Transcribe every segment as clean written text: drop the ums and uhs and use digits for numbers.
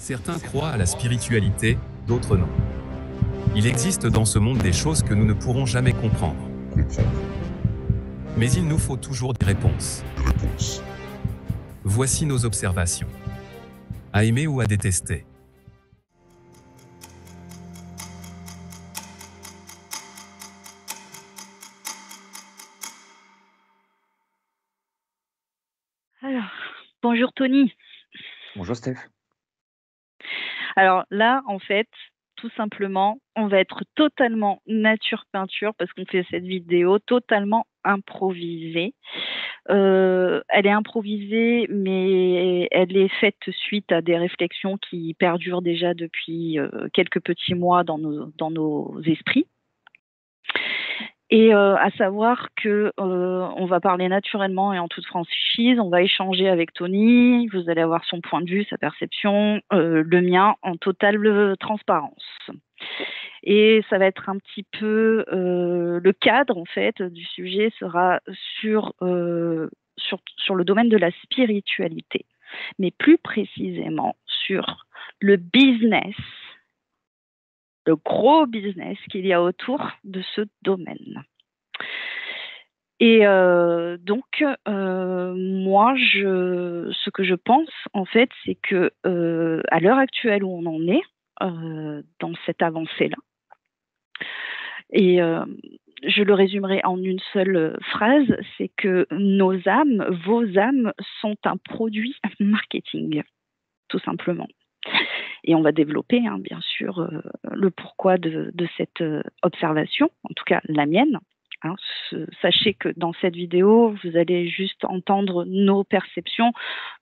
Certains croient à la spiritualité, d'autres non. Il existe dans ce monde des choses que nous ne pourrons jamais comprendre. Mais il nous faut toujours des réponses. Voici nos observations. À aimer ou à détester. Alors, bonjour Tony. Bonjour Steph. Alors là, en fait, tout simplement, on va être totalement nature peinture parce qu'on fait cette vidéo totalement improvisée. Elle est improvisée, mais elle est faite suite à des réflexions qui perdurent déjà depuis quelques petits mois dans nos esprits. Et à savoir que on va parler naturellement et en toute franchise, on va échanger avec Tony, vous allez avoir son point de vue, sa perception, le mien en totale transparence. Et ça va être un petit peu le cadre en fait du sujet sera sur le domaine de la spiritualité, mais plus précisément sur le business, le gros business qu'il y a autour de ce domaine. Et donc, moi, ce que je pense, en fait, c'est que à l'heure actuelle où on en est, dans cette avancée-là, et je le résumerai en une seule phrase, c'est que nos âmes, vos âmes, sont un produit marketing, tout simplement. Et on va développer, bien sûr, le pourquoi de cette observation, en tout cas la mienne. Sachez que dans cette vidéo, vous allez juste entendre nos perceptions,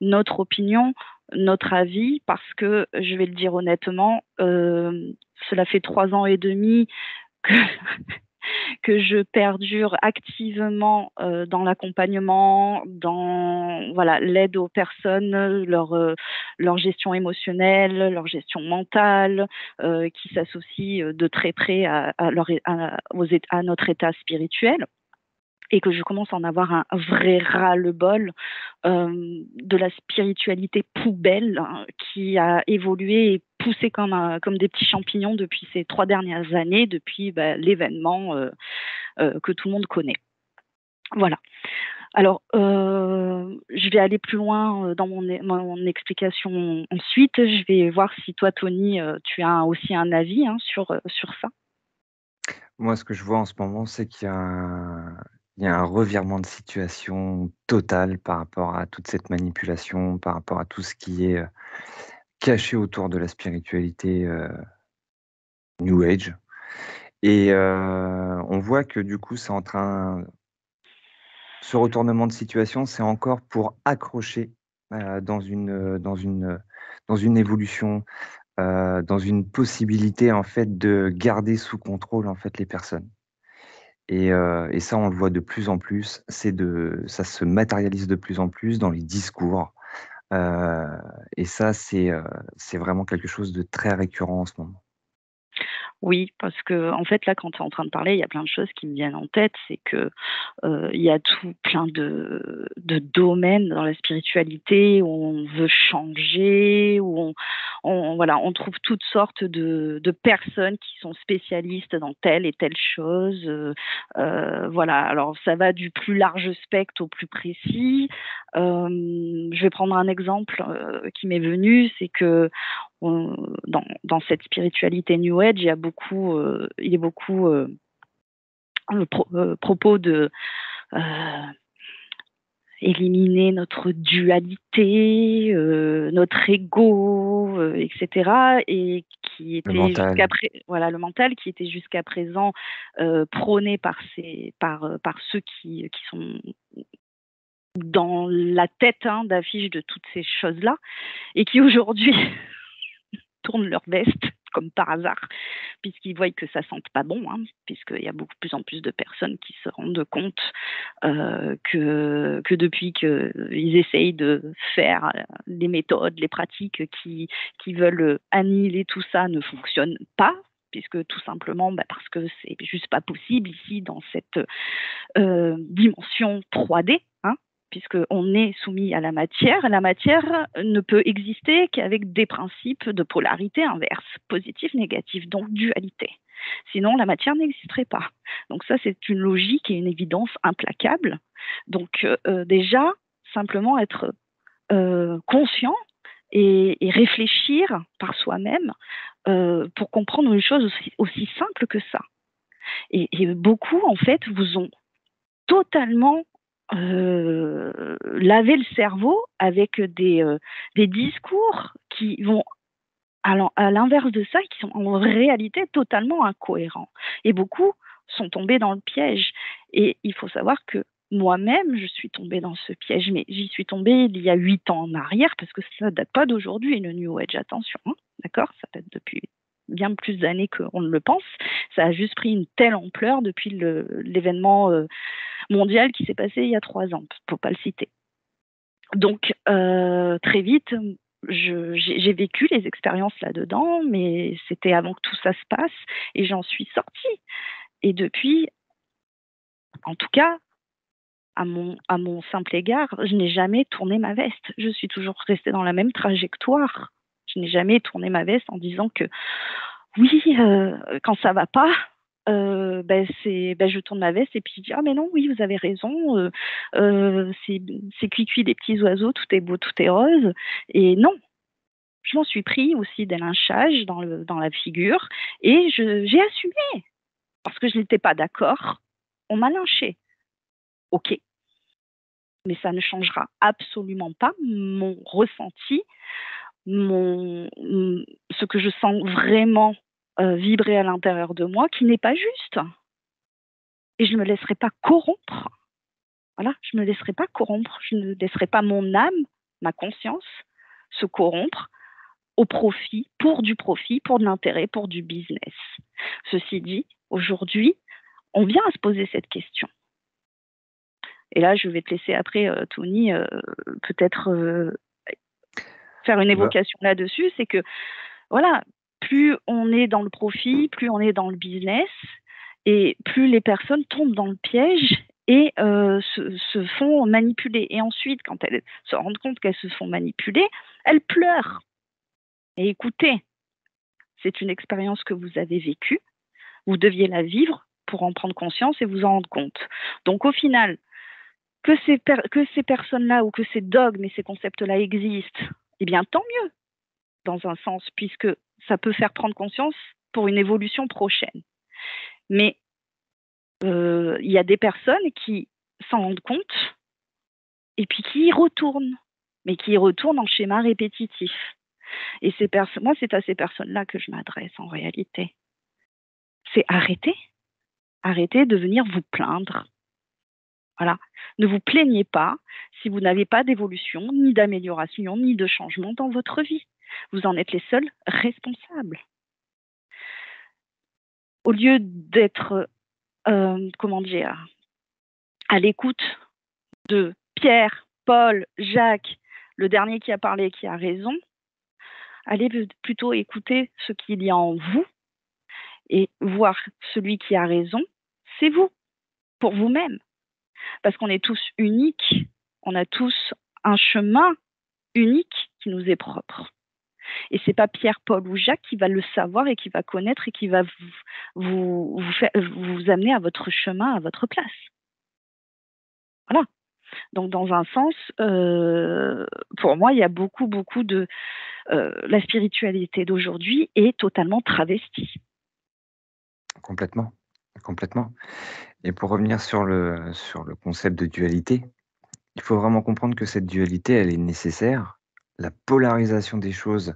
notre opinion, notre avis, parce que, je vais le dire honnêtement, cela fait 3 ans et demi que que je perdure activement dans l'accompagnement, dans l'aide aux personnes, leur gestion émotionnelle, leur gestion mentale, qui s'associe de très près à notre état spirituel. Et que je commence à en avoir un vrai ras-le-bol de la spiritualité poubelle qui a évolué et poussé comme des petits champignons depuis ces 3 dernières années, depuis l'événement que tout le monde connaît. Voilà. Alors, je vais aller plus loin dans mon explication ensuite. Je vais voir si toi, Tony, tu as aussi un avis sur ça. Moi, ce que je vois en ce moment, c'est qu'il y a un revirement de situation total par rapport à toute cette manipulation, par rapport à tout ce qui est caché autour de la spiritualité New Age. Et on voit que du coup, ce retournement de situation, c'est encore pour accrocher dans une évolution, dans une possibilité en fait de garder sous contrôle en fait les personnes. Et ça, on le voit de plus en plus. Ça se matérialise de plus en plus dans les discours. Et ça, c'est vraiment quelque chose de très récurrent en ce moment. Oui, parce que en fait, là, quand tu es en train de parler, il y a plein de choses qui me viennent en tête. C'est que il y a tout plein de domaines dans la spiritualité où on veut changer, où on trouve toutes sortes de personnes qui sont spécialistes dans telle et telle chose. Voilà, alors ça va du plus large spectre au plus précis. Je vais prendre un exemple qui m'est venu, c'est que dans cette spiritualité New Age, il est beaucoup propos de éliminer notre dualité, notre ego, etc. Et qui Le était mental. le mental, qui était jusqu'à présent prôné par ceux qui sont dans la tête d'affiche de toutes ces choses-là, et qui aujourd'hui tournent leur veste comme par hasard, puisqu'ils voient que ça sente pas bon, puisqu'il y a plus en plus de personnes qui se rendent compte que depuis qu'ils essayent de faire les méthodes, les pratiques qui veulent annihiler tout ça ne fonctionnent pas, puisque tout simplement parce que c'est juste pas possible ici dans cette dimension 3D, puisqu'on est soumis à la matière. La matière ne peut exister qu'avec des principes de polarité inverse, positif, négatif, donc dualité. Sinon, la matière n'existerait pas. Donc ça, c'est une logique et une évidence implacable. Donc déjà, simplement être conscient et réfléchir par soi-même pour comprendre une chose aussi simple que ça. Et beaucoup, en fait, vous ont totalement lavé le cerveau avec des discours qui vont à l'inverse de ça, qui sont en réalité totalement incohérents. Et beaucoup sont tombés dans le piège. Et il faut savoir que moi-même, je suis tombée dans ce piège, mais j'y suis tombée il y a 8 ans en arrière, parce que ça ne date pas d'aujourd'hui, le New Age, attention, hein, d'accord? Ça date depuis bien plus d'années qu'on ne le pense. Ça a juste pris une telle ampleur depuis l'événement mondial qui s'est passé il y a 3 ans, faut pas le citer. Donc, très vite, j'ai vécu les expériences là-dedans, mais c'était avant que tout ça se passe, et j'en suis sortie. Et depuis, en tout cas, à mon simple égard, je n'ai jamais tourné ma veste. Je suis toujours restée dans la même trajectoire. Je n'ai jamais tourné ma veste en disant que oui, quand ça va pas, je tourne ma veste et puis je dis ah mais non, oui, vous avez raison, c'est cuit des petits oiseaux, tout est beau, tout est rose. Et non, je m'en suis pris aussi des lynchages dans la figure, et j'ai assumé parce que je n'étais pas d'accord. On m'a lynché, ok, mais ça ne changera absolument pas mon ressenti, ce que je sens vraiment vibrer à l'intérieur de moi, qui n'est pas juste. Et je ne me laisserai pas corrompre. Voilà, je ne me laisserai pas corrompre. Je ne laisserai pas mon âme, ma conscience, se corrompre au profit, pour de l'intérêt, pour du business. Ceci dit, aujourd'hui, on vient à se poser cette question. Et là, je vais te laisser après, Tony, peut-être faire une évocation là-dessus. C'est que, voilà, plus on est dans le profit, plus on est dans le business, et plus les personnes tombent dans le piège et se font manipuler. Et ensuite, quand elles se rendent compte qu'elles se font manipuler, elles pleurent. Et écoutez, c'est une expérience que vous avez vécue, vous deviez la vivre pour en prendre conscience et vous en rendre compte. Donc au final, que ces personnes-là ou que ces dogmes et ces concepts-là existent, eh bien tant mieux, dans un sens, puisque ça peut faire prendre conscience pour une évolution prochaine. Mais il y a des personnes qui s'en rendent compte et puis qui y retournent, mais qui y retournent en schéma répétitif. Et moi, c'est à ces personnes-là que je m'adresse en réalité. C'est arrêtez de venir vous plaindre. Voilà. Ne vous plaignez pas si vous n'avez pas d'évolution, ni d'amélioration, ni de changement dans votre vie. Vous en êtes les seuls responsables. Au lieu d'être, à l'écoute de Pierre, Paul, Jacques, le dernier qui a parlé, qui a raison, allez plutôt écouter ce qu'il y a en vous et voir celui qui a raison, c'est vous, pour vous-même. Parce qu'on est tous uniques, on a tous un chemin unique qui nous est propre. Et c'est pas Pierre, Paul ou Jacques qui va le savoir et qui va connaître et qui va vous amener à votre chemin, à votre place. Voilà. Donc, dans un sens, pour moi, il y a beaucoup de... la spiritualité d'aujourd'hui est totalement travestie. Complètement. Et pour revenir sur le concept de dualité, il faut vraiment comprendre que cette dualité, elle est nécessaire. La polarisation des choses,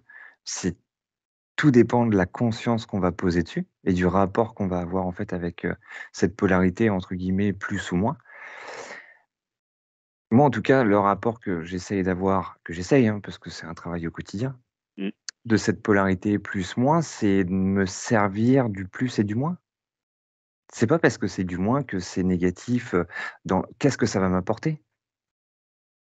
tout dépend de la conscience qu'on va poser dessus et du rapport qu'on va avoir en fait avec cette polarité, entre guillemets, plus ou moins. Moi, en tout cas, le rapport que j'essaye, parce que c'est un travail au quotidien, de cette polarité plus-moins, c'est de me servir du plus et du moins. C'est pas parce que c'est du moins que c'est négatif. Qu'est-ce que ça va m'apporter?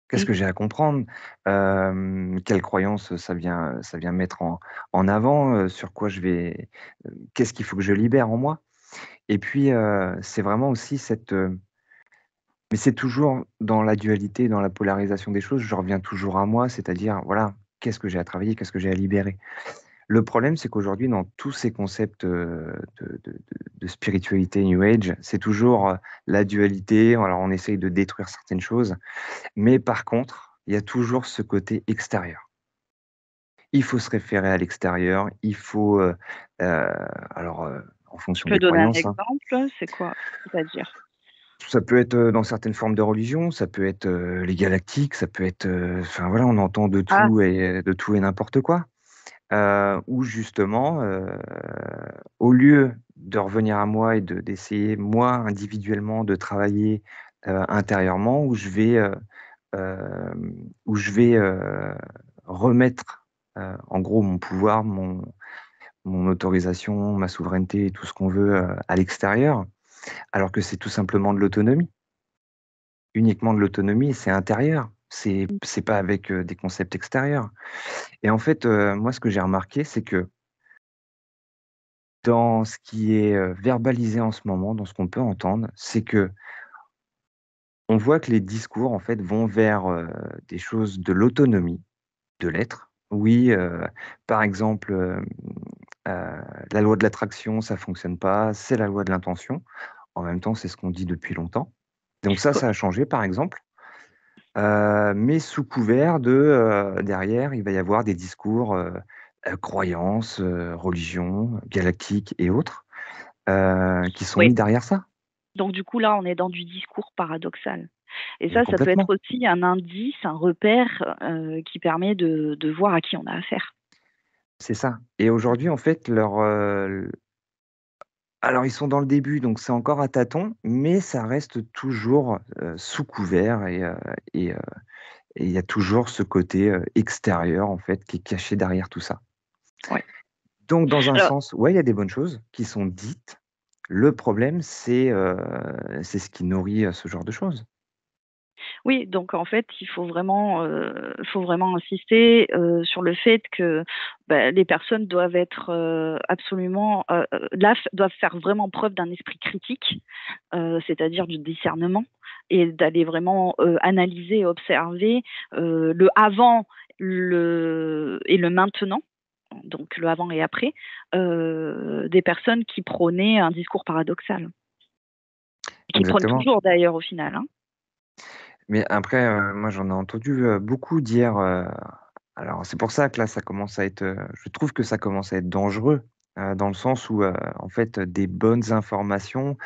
Qu'est-ce que j'ai à comprendre? Quelle croyance ça vient mettre en avant? Sur quoi qu'est-ce qu'il faut que je libère en moi? Et puis, c'est vraiment aussi Mais c'est toujours dans la dualité, dans la polarisation des choses, je reviens toujours à moi, c'est-à-dire, voilà, qu'est-ce que j'ai à travailler, qu'est-ce que j'ai à libérer? Le problème, c'est qu'aujourd'hui, dans tous ces concepts, de spiritualité New Age, c'est toujours, la dualité. Alors on essaye de détruire certaines choses, mais par contre, il y a toujours ce côté extérieur. Il faut se référer à l'extérieur, il faut, alors, en Tu fonction peux des donner un croyances, hein. exemple? C'est quoi? C'est-à-dire? Ça peut être, dans certaines formes de religion, ça peut être, les galactiques, ça peut être, enfin voilà, on entend Ah, de tout et n'importe quoi. Où justement, au lieu de revenir à moi et d'essayer moi individuellement de travailler, intérieurement, où je vais, remettre, en gros mon pouvoir, mon autorisation, ma souveraineté et tout ce qu'on veut, à l'extérieur, alors que c'est tout simplement de l'autonomie. Uniquement de l'autonomie et c'est intérieur. C'est pas avec, des concepts extérieurs et en fait, moi ce que j'ai remarqué, c'est que dans ce qui est, verbalisé en ce moment, dans ce qu'on peut entendre, c'est que on voit que les discours, en fait, vont vers, des choses de l'autonomie, de l'être. Oui, par exemple, la loi de l'attraction, ça fonctionne pas, c'est la loi de l'intention. En même temps, c'est ce qu'on dit depuis longtemps. Donc ça a changé, par exemple, mais sous couvert de, derrière, il va y avoir des discours, croyances, religions, galactiques et autres. Qui sont oui. mis derrière ça. Donc du coup, là, on est dans du discours paradoxal. Et Mais ça peut être complètement, aussi un indice, un repère qui permet de voir à qui on a affaire. c'est ça et aujourd'hui, en fait, alors ils sont dans le début, donc c'est encore à tâtons, mais ça reste toujours, sous couvert et heu et il y a toujours ce côté, extérieur, en fait, qui est caché derrière tout ça. Ouais. Donc dans un Alors, sens, ouais, il y a des bonnes choses qui sont dites. Le problème, c'est ce qui nourrit, ce genre de choses. oui, donc en fait, faut vraiment insister sur le fait que les personnes doivent être absolument là doivent faire vraiment preuve d'un esprit critique, c'est-à-dire du discernement et d'aller vraiment analyser, et observer le avant, le et le maintenant. Donc le avant et après, des personnes qui prônaient un discours paradoxal, qui prônent Exactement. toujours d'ailleurs au final, hein. Mais après, moi j'en ai entendu, beaucoup dire, alors c'est pour ça que là ça commence à être, je trouve que ça commence à être dangereux, dans le sens où, en fait, des bonnes informations,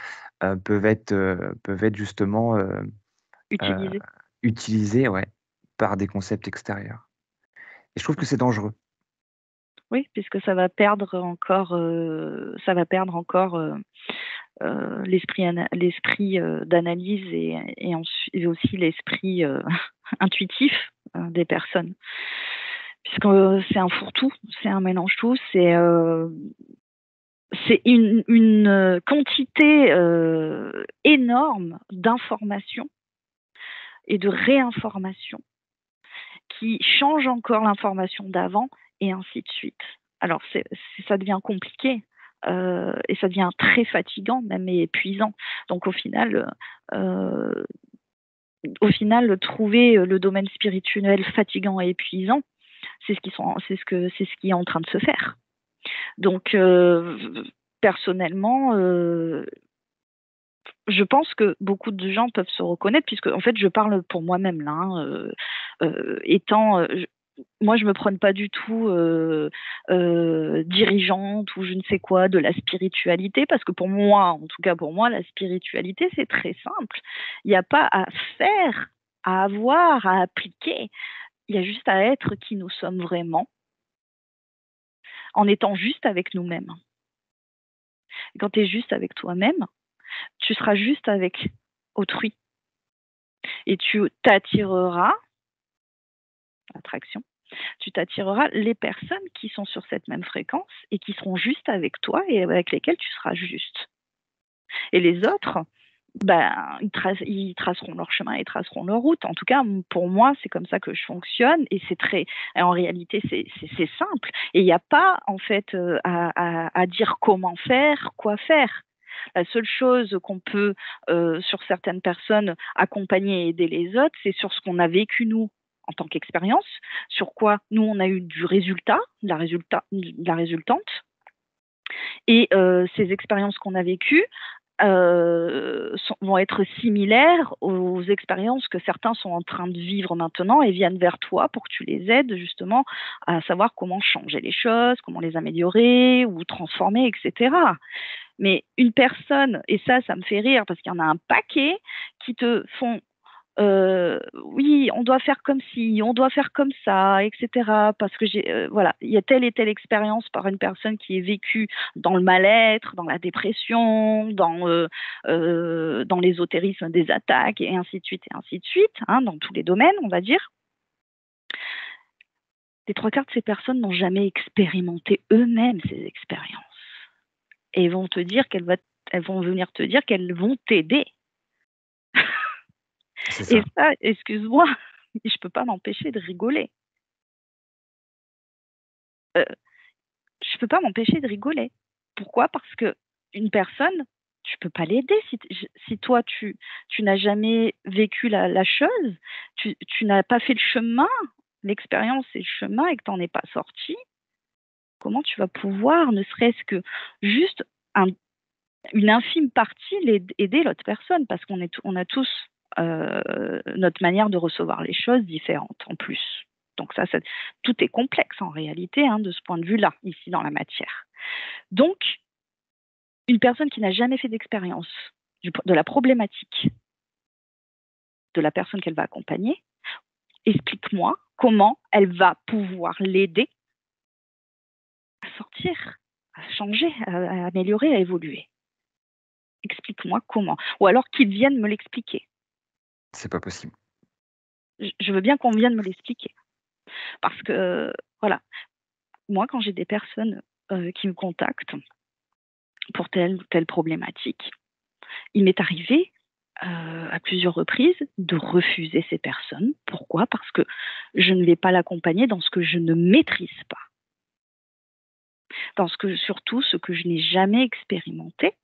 peuvent être justement, heu, Utilisées. utilisées, ouais, par des concepts extérieurs et je trouve que c'est dangereux. Oui, puisque ça va perdre encore, l'esprit, d'analyse et aussi l'esprit, intuitif, des personnes. Puisque, c'est un fourre-tout, c'est un mélange-tout, c'est une, quantité, énorme d'informations et de réinformations qui change encore l'information d'avant et ainsi de suite. Alors ça devient compliqué et ça devient très fatigant même et épuisant. Donc au final, trouver le domaine spirituel fatigant et épuisant, c'est ce qui est en train de se faire. Donc personnellement, je pense que beaucoup de gens peuvent se reconnaître puisque en fait je parle pour moi-même là, hein, étant, moi je me prône pas du tout dirigeante ou je ne sais quoi de la spiritualité parce que pour moi, en tout cas pour moi, la spiritualité c'est très simple. Il n'y a pas à faire, à avoir, à appliquer. Il y a juste à être qui nous sommes vraiment en étant juste avec nous-mêmes. Et quand tu es juste avec toi-même, tu seras juste avec autrui et tu t'attireras attraction, tu t'attireras les personnes qui sont sur cette même fréquence et qui seront juste avec toi et avec lesquelles tu seras juste. Et les autres, ils traceront leur chemin, ils traceront leur route. En tout cas, pour moi, c'est comme ça que je fonctionne et et en réalité, c'est simple. Et il n'y a pas, en fait, à dire comment faire, quoi faire. La seule chose qu'on peut, sur certaines personnes, accompagner et aider les autres, c'est sur ce qu'on a vécu nous en tant qu'expérience, sur quoi nous on a eu du résultat, de la résultante, et ces expériences qu'on a vécues vont être similaires aux expériences que certains sont en train de vivre maintenant et viennent vers toi pour que tu les aides justement à savoir comment changer les choses, comment les améliorer ou transformer, etc. Mais une personne, et ça me fait rire parce qu'il y en a un paquet qui te font oui, on doit faire comme ci, on doit faire comme ça, etc. Parce que voilà, il y a telle et telle expérience par une personne qui est vécue dans le mal-être, dans la dépression, dans l'ésotérisme des attaques, et ainsi de suite, hein, dans tous les domaines, on va dire. Les trois quarts de ces personnes n'ont jamais expérimenté eux-mêmes ces expériences. Et vont te dire elles vont venir te dire qu'elles vont t'aider. Et ça, excuse-moi, je ne peux pas m'empêcher de rigoler. Je ne peux pas m'empêcher de rigoler. Pourquoi? Parce qu'une personne, tu ne peux pas l'aider. Si toi, tu n'as jamais vécu la chose, tu n'as pas fait le chemin, l'expérience et le chemin, et que tu n'en es pas sorti, comment tu vas pouvoir, ne serait-ce que juste une infime partie, aider l'autre personne? Parce qu'on a tous notre manière de recevoir les choses différente en plus. Donc ça, tout est complexe en réalité, hein, de ce point de vue-là, ici dans la matière. Donc, une personne qui n'a jamais fait d'expérience de la problématique de la personne qu'elle va accompagner, explique-moi comment elle va pouvoir l'aider à sortir, à changer, à améliorer, à évoluer. Explique-moi comment. Ou alors qu'il vienne me l'expliquer. C'est pas possible. Je veux bien qu'on vienne me l'expliquer. Parce que, voilà, moi, quand j'ai des personnes qui me contactent pour telle ou telle problématique, il m'est arrivé à plusieurs reprises de refuser ces personnes. Pourquoi? Parce que je ne vais pas l'accompagner dans ce que je ne maîtrise pas. Surtout ce que je n'ai jamais expérimenté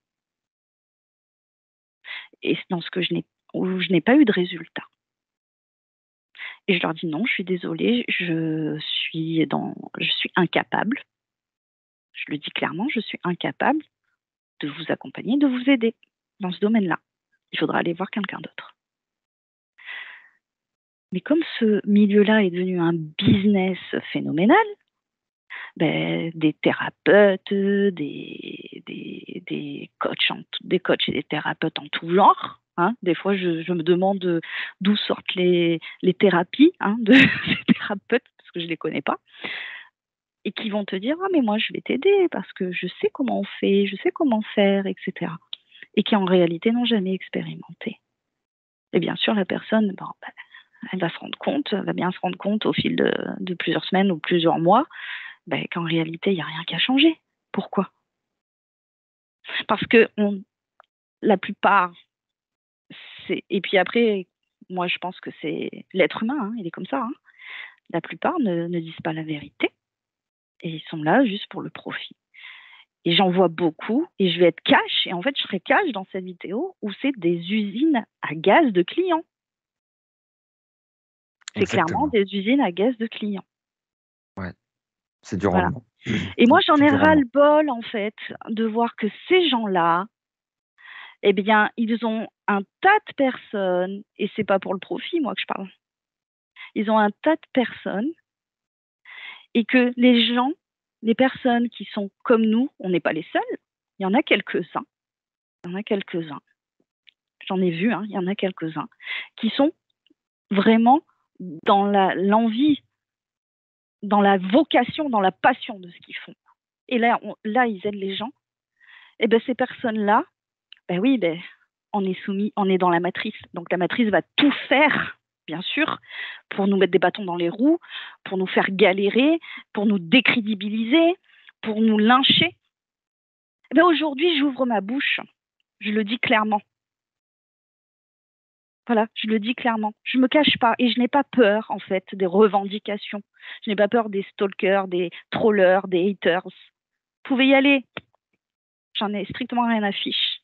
et dans où je n'ai pas eu de résultat. Et je leur dis non, je suis désolée, je suis incapable. Je le dis clairement, je suis incapable de vous accompagner, de vous aider dans ce domaine-là. Il faudra aller voir quelqu'un d'autre. Mais comme ce milieu-là est devenu un business phénoménal, des thérapeutes, des coachs et des thérapeutes en tout genre. Hein. Des fois, je me demande d'où sortent les thérapies, hein, de ces thérapeutes, parce que je ne les connais pas, et qui vont te dire « Ah, mais moi, je vais t'aider parce que je sais comment on fait, je sais comment faire, etc. » Et qui, en réalité, n'ont jamais expérimenté. Et bien sûr, la personne, elle va bien se rendre compte au fil de plusieurs semaines ou plusieurs mois qu'en réalité, il n'y a rien qui a changé. Pourquoi? Parce que la plupart, et puis après, moi je pense que c'est l'être humain, hein, il est comme ça, hein. La plupart ne disent pas la vérité et ils sont là juste pour le profit. Et j'en vois beaucoup et je vais être cash, et en fait je serai cash dans cette vidéo où c'est des usines à gaz de clients. C'est clairement des usines à gaz de clients. Ouais, c'est du rendement. Et moi, j'en ai ras-le-bol, en fait, de voir que ces gens-là, eh bien, ils ont un tas de personnes, et c'est pas pour le profit, moi, que je parle. Ils ont un tas de personnes, et que les personnes qui sont comme nous, on n'est pas les seuls, il y en a quelques-uns. J'en ai vu, hein, il y en a quelques-uns, qui sont vraiment dans l'envie, dans la vocation, dans la passion de ce qu'ils font. Et là, ils aident les gens. Et bien, ces personnes-là, on est dans la matrice. Donc, la matrice va tout faire, bien sûr, pour nous mettre des bâtons dans les roues, pour nous faire galérer, pour nous décrédibiliser, pour nous lyncher. Et bien, aujourd'hui, j'ouvre ma bouche. Je le dis clairement. Voilà, je le dis clairement. Je ne me cache pas et je n'ai pas peur, en fait, des revendications. Je n'ai pas peur des stalkers, des trollers, des haters. Vous pouvez y aller. J'en ai strictement rien à fiche.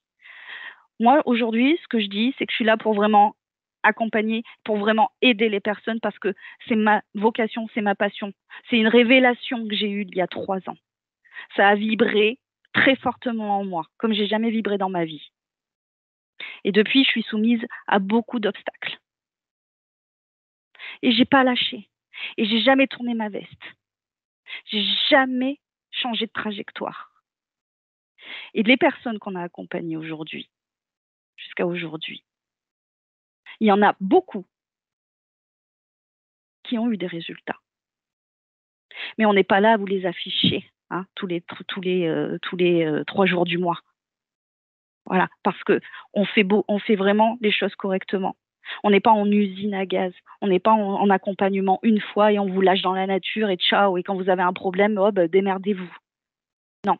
Moi, aujourd'hui, ce que je dis, c'est que je suis là pour vraiment accompagner, pour vraiment aider les personnes parce que c'est ma vocation, c'est ma passion. C'est une révélation que j'ai eue il y a 3 ans. Ça a vibré très fortement en moi, comme j'ai jamais vibré dans ma vie. Et depuis, je suis soumise à beaucoup d'obstacles. Et j'ai pas lâché. Et j'ai jamais tourné ma veste. J'ai jamais changé de trajectoire. Et les personnes qu'on a accompagnées aujourd'hui, jusqu'à aujourd'hui, il y en a beaucoup qui ont eu des résultats. Mais on n'est pas là à vous les afficher tous les 3 jours du mois. Voilà, parce que on fait vraiment les choses correctement. On n'est pas en usine à gaz, on n'est pas en accompagnement une fois et on vous lâche dans la nature et ciao, et quand vous avez un problème, oh, démerdez-vous. Non,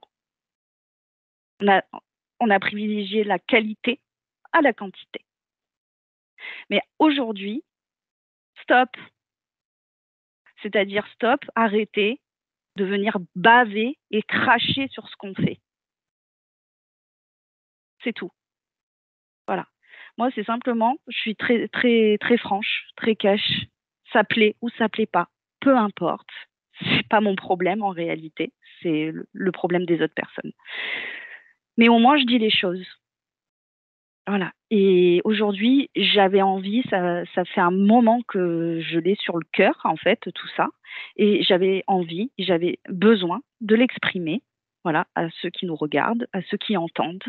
on a privilégié la qualité à la quantité. Mais aujourd'hui, stop. C'est-à-dire stop, arrêtez de venir baver et cracher sur ce qu'on fait. C'est tout. Voilà. Moi, c'est simplement, je suis très, très, très franche, très cash. Ça plaît ou ça plaît pas, peu importe. C'est pas mon problème en réalité, c'est le problème des autres personnes. Mais au moins, je dis les choses. Voilà. Et aujourd'hui, j'avais envie, ça fait un moment que je l'ai sur le cœur, en fait, tout ça. Et j'avais envie, j'avais besoin de l'exprimer, voilà, à ceux qui nous regardent, à ceux qui entendent.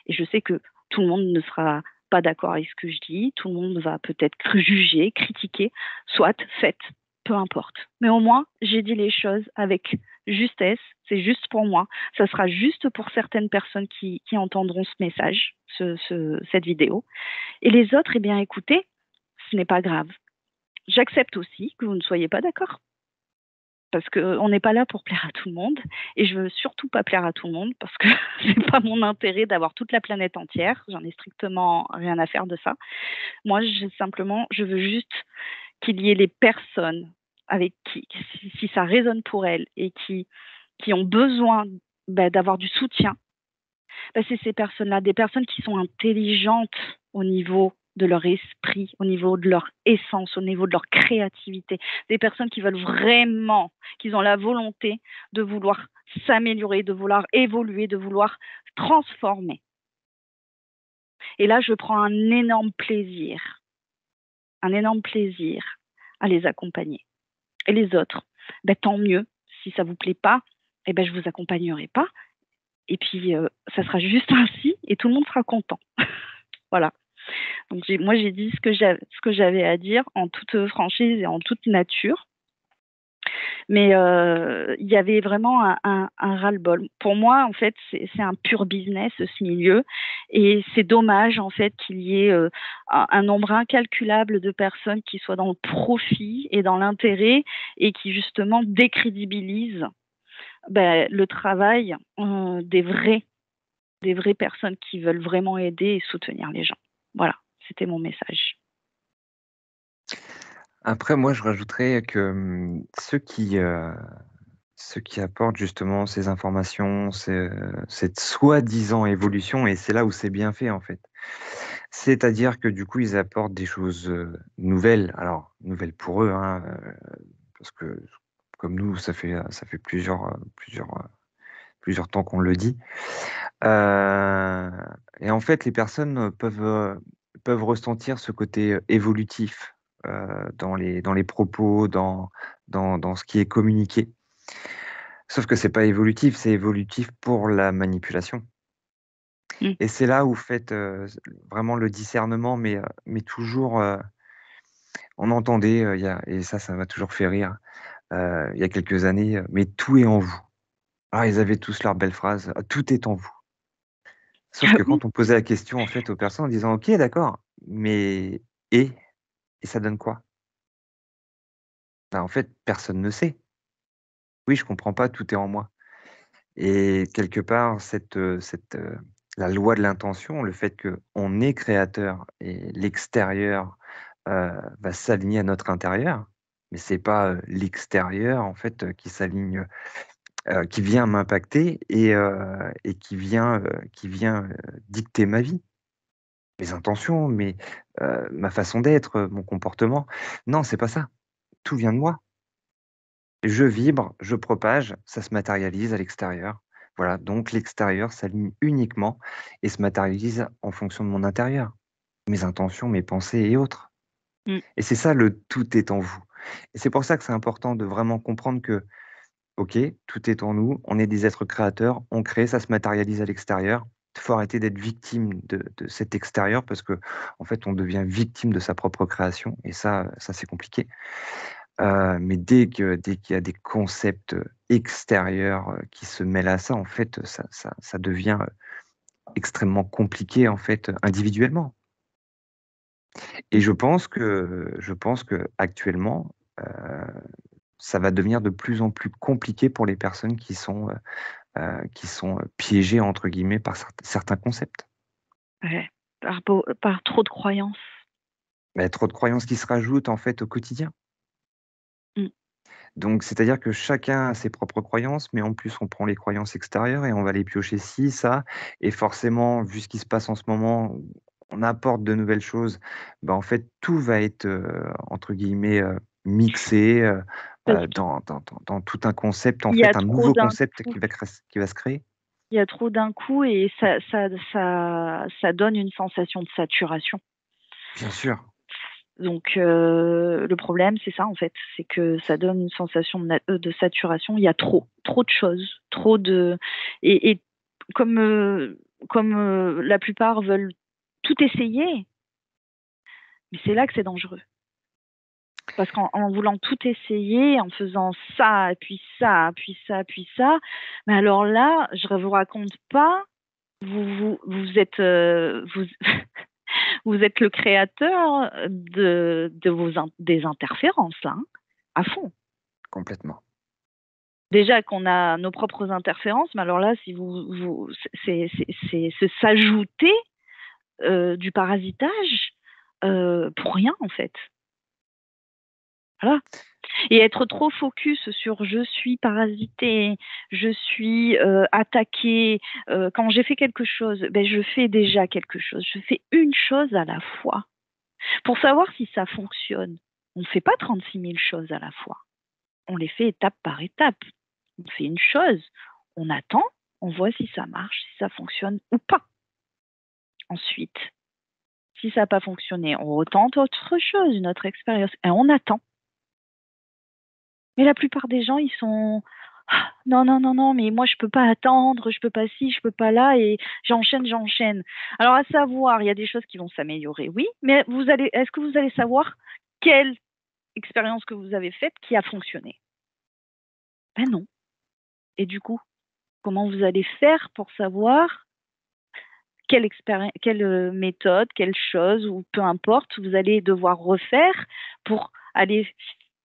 Et je sais que tout le monde ne sera pas d'accord avec ce que je dis, tout le monde va peut-être juger, critiquer, soit faites, peu importe. Mais au moins, j'ai dit les choses avec justesse, c'est juste pour moi. Ça sera juste pour certaines personnes qui entendront ce message, cette vidéo. Et les autres, eh bien, écoutez, ce n'est pas grave. J'accepte aussi que vous ne soyez pas d'accord. Parce qu'on n'est pas là pour plaire à tout le monde. Et je veux surtout pas plaire à tout le monde parce que c'est pas mon intérêt d'avoir toute la planète entière. J'en ai strictement rien à faire de ça. Moi, je veux juste qu'il y ait les personnes avec qui, si ça résonne pour elles et qui ont besoin d'avoir du soutien, c'est ces personnes-là, des personnes qui sont intelligentes au niveau de leur esprit, au niveau de leur essence, au niveau de leur créativité, des personnes qui veulent vraiment, qui ont la volonté de vouloir s'améliorer, de vouloir évoluer, de vouloir transformer. Et là, je prends un énorme plaisir à les accompagner. Et les autres, tant mieux. Si ça vous plaît pas, je vous accompagnerai pas. Et puis, ça sera juste ainsi et tout le monde sera content. Voilà. Donc, moi, j'ai dit ce que j'avais à dire en toute franchise et en toute nature. Mais il y avait vraiment un ras-le-bol. Pour moi, en fait, c'est un pur business, ce milieu. Et c'est dommage, en fait, qu'il y ait un nombre incalculable de personnes qui soient dans le profit et dans l'intérêt et qui, justement, décrédibilisent le travail des vraies personnes qui veulent vraiment aider et soutenir les gens. Voilà, c'était mon message. Après, moi, je rajouterais que ceux qui apportent justement ces informations, cette soi-disant évolution, et c'est là où c'est bien fait en fait. C'est-à-dire que du coup, ils apportent des choses nouvelles. Alors, nouvelles pour eux, parce que comme nous, ça fait plusieurs temps qu'on le dit. Et en fait, les personnes peuvent ressentir ce côté évolutif dans les propos, dans ce qui est communiqué. Sauf que c'est pas évolutif, c'est évolutif pour la manipulation. Mmh. Et c'est là où faites vraiment le discernement, mais toujours, on entendait, et ça m'a toujours fait rire, il y a quelques années, mais tout est en vous. Alors, ils avaient tous leurs belles phrases, tout est en vous. Sauf Ah que oui. quand on posait la question en fait aux personnes en disant: «OK, d'accord, mais et? Et ça donne quoi?» En fait, personne ne sait. «Oui, je comprends pas, tout est en moi». Et quelque part, la loi de l'intention, le fait qu'on est créateur et l'extérieur, va s'aligner à notre intérieur, mais c'est pas, l'extérieur en fait, qui s'aligne, qui vient m'impacter et qui vient dicter ma vie. mes intentions, ma façon d'être, mon comportement. Non, c'est pas ça. Tout vient de moi. Je vibre, je propage, ça se matérialise à l'extérieur. Voilà, donc l'extérieur s'aligne uniquement et se matérialise en fonction de mon intérieur, mes intentions, mes pensées et autres. Mmh. Et c'est ça le tout est en vous. Et c'est pour ça que c'est important de vraiment comprendre que, OK, tout est en nous, on est des êtres créateurs, on crée, ça se matérialise à l'extérieur. Il faut arrêter d'être victime de cet extérieur parce que en fait, on devient victime de sa propre création et ça c'est compliqué. Mais dès qu'il y a des concepts, extérieurs, qui se mêlent à ça, en fait, ça devient, extrêmement compliqué, en fait, individuellement. Et je pense qu'actuellement, ça va devenir de plus en plus compliqué pour les personnes qui sont, «piégées» entre guillemets par certains concepts. Ouais, par trop de croyances. Mais trop de croyances qui se rajoutent, en fait, au quotidien. Mmh. Donc, c'est-à-dire que chacun a ses propres croyances, mais en plus, on prend les croyances extérieures et on va les piocher ci, ça. Et forcément, vu ce qui se passe en ce moment, on apporte de nouvelles choses. Ben, en fait, tout va être, entre guillemets, mixé Parce qu'il dans tout un concept, en y a fait, un trop nouveau d'un concept coup. qui va se créer. Il y a trop d'un coup et ça donne une sensation de saturation. Bien sûr, Donc le problème, c'est ça en fait, c'est que ça donne une sensation de saturation. Il y a trop de choses, trop de et comme, la plupart veulent tout essayer, mais c'est là que c'est dangereux. Parce qu'en voulant tout essayer, en faisant ça, puis ça, puis ça, puis ça, mais alors là, je ne vous raconte pas, vous êtes, vous vous êtes le créateur de des interférences là, hein, à fond. complètement. Déjà qu'on a nos propres interférences, mais alors là, si vous c'est s'ajouter, du parasitage, pour rien en fait. Voilà. Et être trop focus sur je suis parasité, je suis attaqué. Quand j'ai fait quelque chose, ben je fais déjà quelque chose. Je fais une chose à la fois. Pour savoir si ça fonctionne, on ne fait pas 36 000 choses à la fois. On les fait étape par étape. On fait une chose, on attend, on voit si ça marche, si ça fonctionne ou pas. Ensuite, si ça n'a pas fonctionné, on retente autre chose, une autre expérience, et on attend. Mais la plupart des gens, ils sont ah, non, non, non, non, mais moi je peux pas attendre, je peux pas ci, je peux pas là, et j'enchaîne, j'enchaîne. Alors à savoir, il y a des choses qui vont s'améliorer, oui, mais est-ce que vous allez savoir quelle expérience que vous avez faite qui a fonctionné? Ben non. Et du coup, comment vous allez faire pour savoir quelle méthode, quelle chose, ou peu importe, vous allez devoir refaire pour aller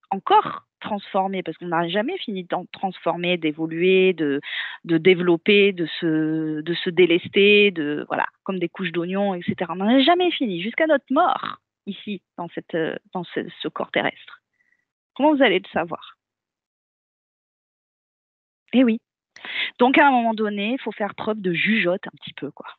encore transformer, parce qu'on n'a jamais fini de transformer, d'évoluer, de développer, de se délester, voilà, comme des couches d'oignons, etc. On n'en a jamais fini, jusqu'à notre mort, ici, dans ce corps terrestre. Comment vous allez le savoir? Eh oui. Donc, à un moment donné, il faut faire preuve de jugeote un petit peu, quoi.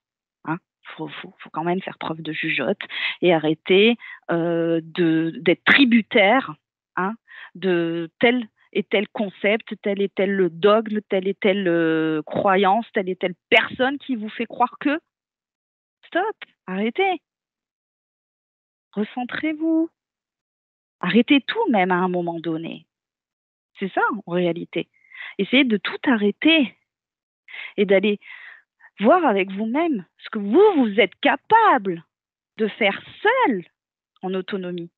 Hein, faut quand même faire preuve de jugeote et arrêter d'être tributaire, hein, de tel et tel concept, tel et tel dogme, telle et telle croyance, telle et telle personne qui vous fait croire que. Stop, arrêtez, recentrez-vous, arrêtez tout même à un moment donné. C'est ça en réalité. Essayez de tout arrêter et d'aller voir avec vous-même ce que vous êtes capable de faire seul en autonomie.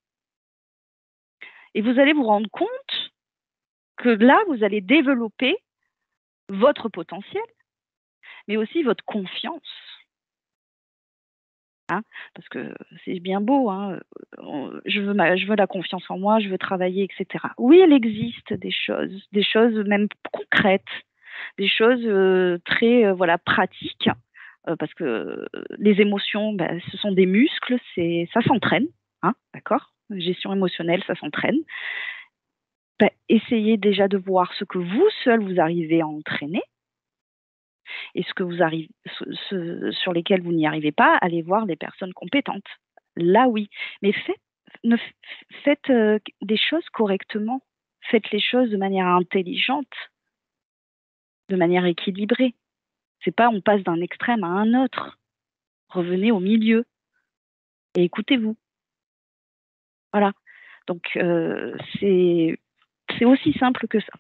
Et vous allez vous rendre compte que là, vous allez développer votre potentiel, mais aussi votre confiance. Hein, parce que c'est bien beau, hein, je veux la confiance en moi, je veux travailler, etc. Oui, il existe des choses même concrètes, des choses très voilà, pratiques, parce que les émotions, ben, ce sont des muscles, ça s'entraîne, hein, d'accord? Gestion émotionnelle, ça s'entraîne. Ben, essayez déjà de voir ce que vous seul vous arrivez à entraîner Et sur lesquels vous n'y arrivez pas, allez voir les personnes compétentes. Là, oui. Mais faites des choses correctement. Faites les choses de manière intelligente, de manière équilibrée. C'est pas on passe d'un extrême à un autre. Revenez au milieu et écoutez-vous. Voilà. Donc, c'est aussi simple que ça.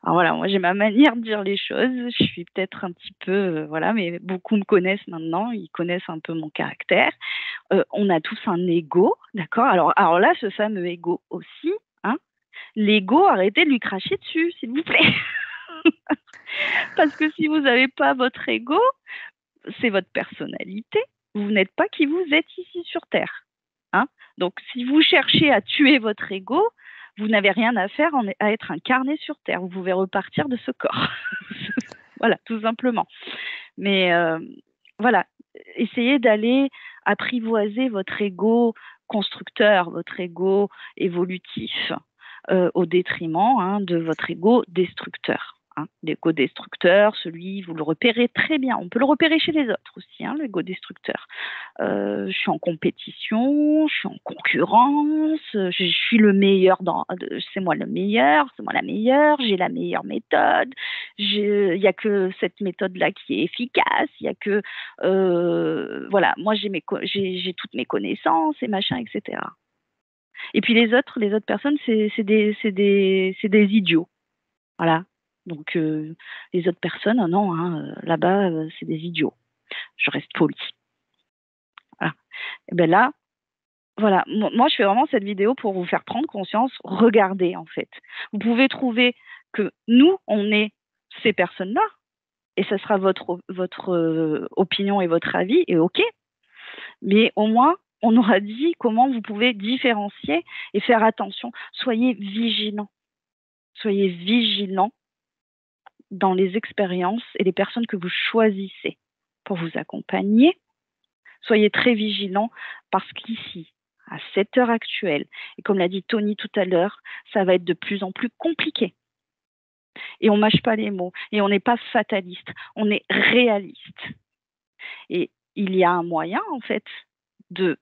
Alors voilà, moi j'ai ma manière de dire les choses. Je suis peut-être un petit peu, voilà, mais beaucoup me connaissent maintenant. Ils connaissent un peu mon caractère. On a tous un ego, d'accord. Alors là, ce fameux ego aussi, hein. L'ego, arrêtez de lui cracher dessus, s'il vous plaît. Parce que si vous n'avez pas votre ego, c'est votre personnalité. Vous n'êtes pas qui vous êtes ici sur Terre. Hein. Donc, si vous cherchez à tuer votre ego, vous n'avez rien à faire à être incarné sur Terre. Vous pouvez repartir de ce corps. Voilà, tout simplement. Mais voilà, essayez d'aller apprivoiser votre ego constructeur, votre ego évolutif, au détriment de votre ego destructeur. L'ego destructeur, vous le repérez très bien. On peut le repérer chez les autres aussi, l'ego destructeur. Je suis en compétition, je suis en concurrence, je suis le meilleur c'est moi le meilleur, c'est moi la meilleure, j'ai la meilleure méthode, il n'y a que cette méthode-là qui est efficace, il n'y a que, voilà, moi j'ai toutes mes connaissances et machin, etc. Et puis les autres personnes, c'est des idiots. Voilà. Donc, les autres personnes, non, là-bas, c'est des idiots. Je reste polie. Voilà. Et bien là, voilà, moi, je fais vraiment cette vidéo pour vous faire prendre conscience. Regardez, en fait. Vous pouvez trouver que nous, on est ces personnes-là, et ça sera votre opinion et votre avis, et OK. Mais au moins, on aura dit comment vous pouvez différencier et faire attention. Soyez vigilants. Soyez vigilants dans les expériences et les personnes que vous choisissez pour vous accompagner. Soyez très vigilants parce qu'ici, à cette heure actuelle, et comme l'a dit Tony tout à l'heure, ça va être de plus en plus compliqué. Et on ne mâche pas les mots, et on n'est pas fataliste, on est réaliste. Et il y a un moyen, en fait, de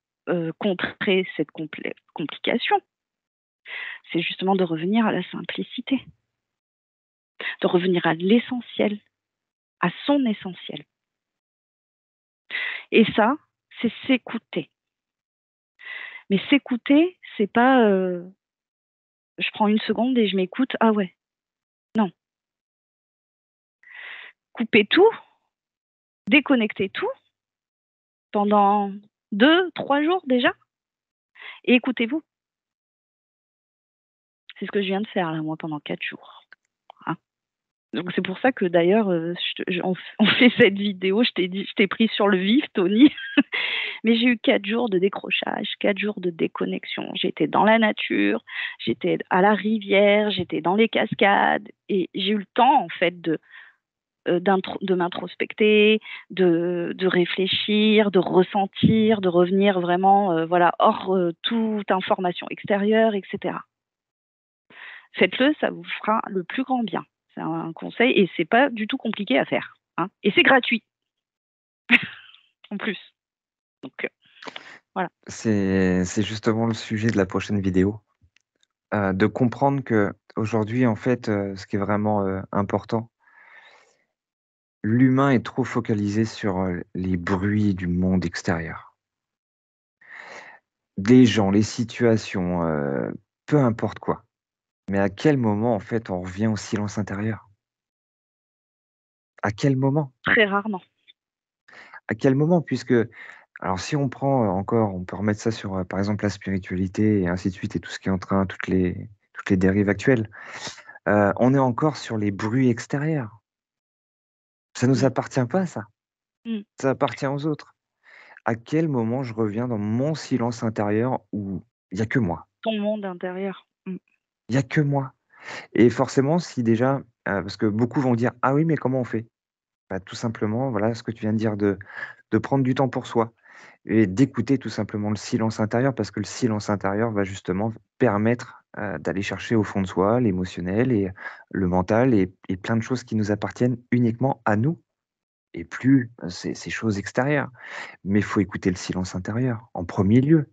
contrer cette complication. C'est justement de revenir à la simplicité, de revenir à l'essentiel, à son essentiel. Et ça, c'est s'écouter. Mais s'écouter, c'est pas je prends une seconde et je m'écoute, ah ouais. Non. Coupez tout, déconnectez tout pendant 2-3 jours déjà et écoutez-vous. C'est ce que je viens de faire là, moi, pendant 4 jours. Donc c'est pour ça que d'ailleurs, on fait cette vidéo, je t'ai pris sur le vif, Tony. Mais j'ai eu 4 jours de décrochage, 4 jours de déconnexion. J'étais dans la nature, j'étais à la rivière, j'étais dans les cascades, et j'ai eu le temps, en fait, de m'introspecter, de réfléchir, de ressentir, de revenir vraiment hors toute information extérieure, etc. Faites-le, ça vous fera le plus grand bien. C'est un conseil et c'est pas du tout compliqué à faire. Et c'est gratuit. En plus. Donc, voilà. C'est justement le sujet de la prochaine vidéo. De comprendre qu'aujourd'hui, en fait, ce qui est vraiment important, l'humain est trop focalisé sur les bruits du monde extérieur. Des gens, les situations, peu importe quoi. Mais à quel moment, en fait, on revient au silence intérieur? À quel moment? Très rarement. À quel moment? Puisque, alors si on prend encore, on peut remettre ça sur, par exemple, la spiritualité et ainsi de suite et tout ce qui est en train, toutes les dérives actuelles. On est encore sur les bruits extérieurs. Ça nous appartient pas ça. Ça appartient aux autres. À quel moment je reviens dans mon silence intérieur où il y a que moi? Ton monde intérieur. Il y a que moi. Et forcément, si déjà, parce que beaucoup vont dire: «Ah oui, mais comment on fait?» Bah, tout simplement, voilà ce que tu viens de dire, de prendre du temps pour soi et d'écouter tout simplement le silence intérieur parce que le silence intérieur va justement permettre, d'aller chercher au fond de soi l'émotionnel et le mental et plein de choses qui nous appartiennent uniquement à nous et plus ces choses extérieures. Mais il faut écouter le silence intérieur en premier lieu.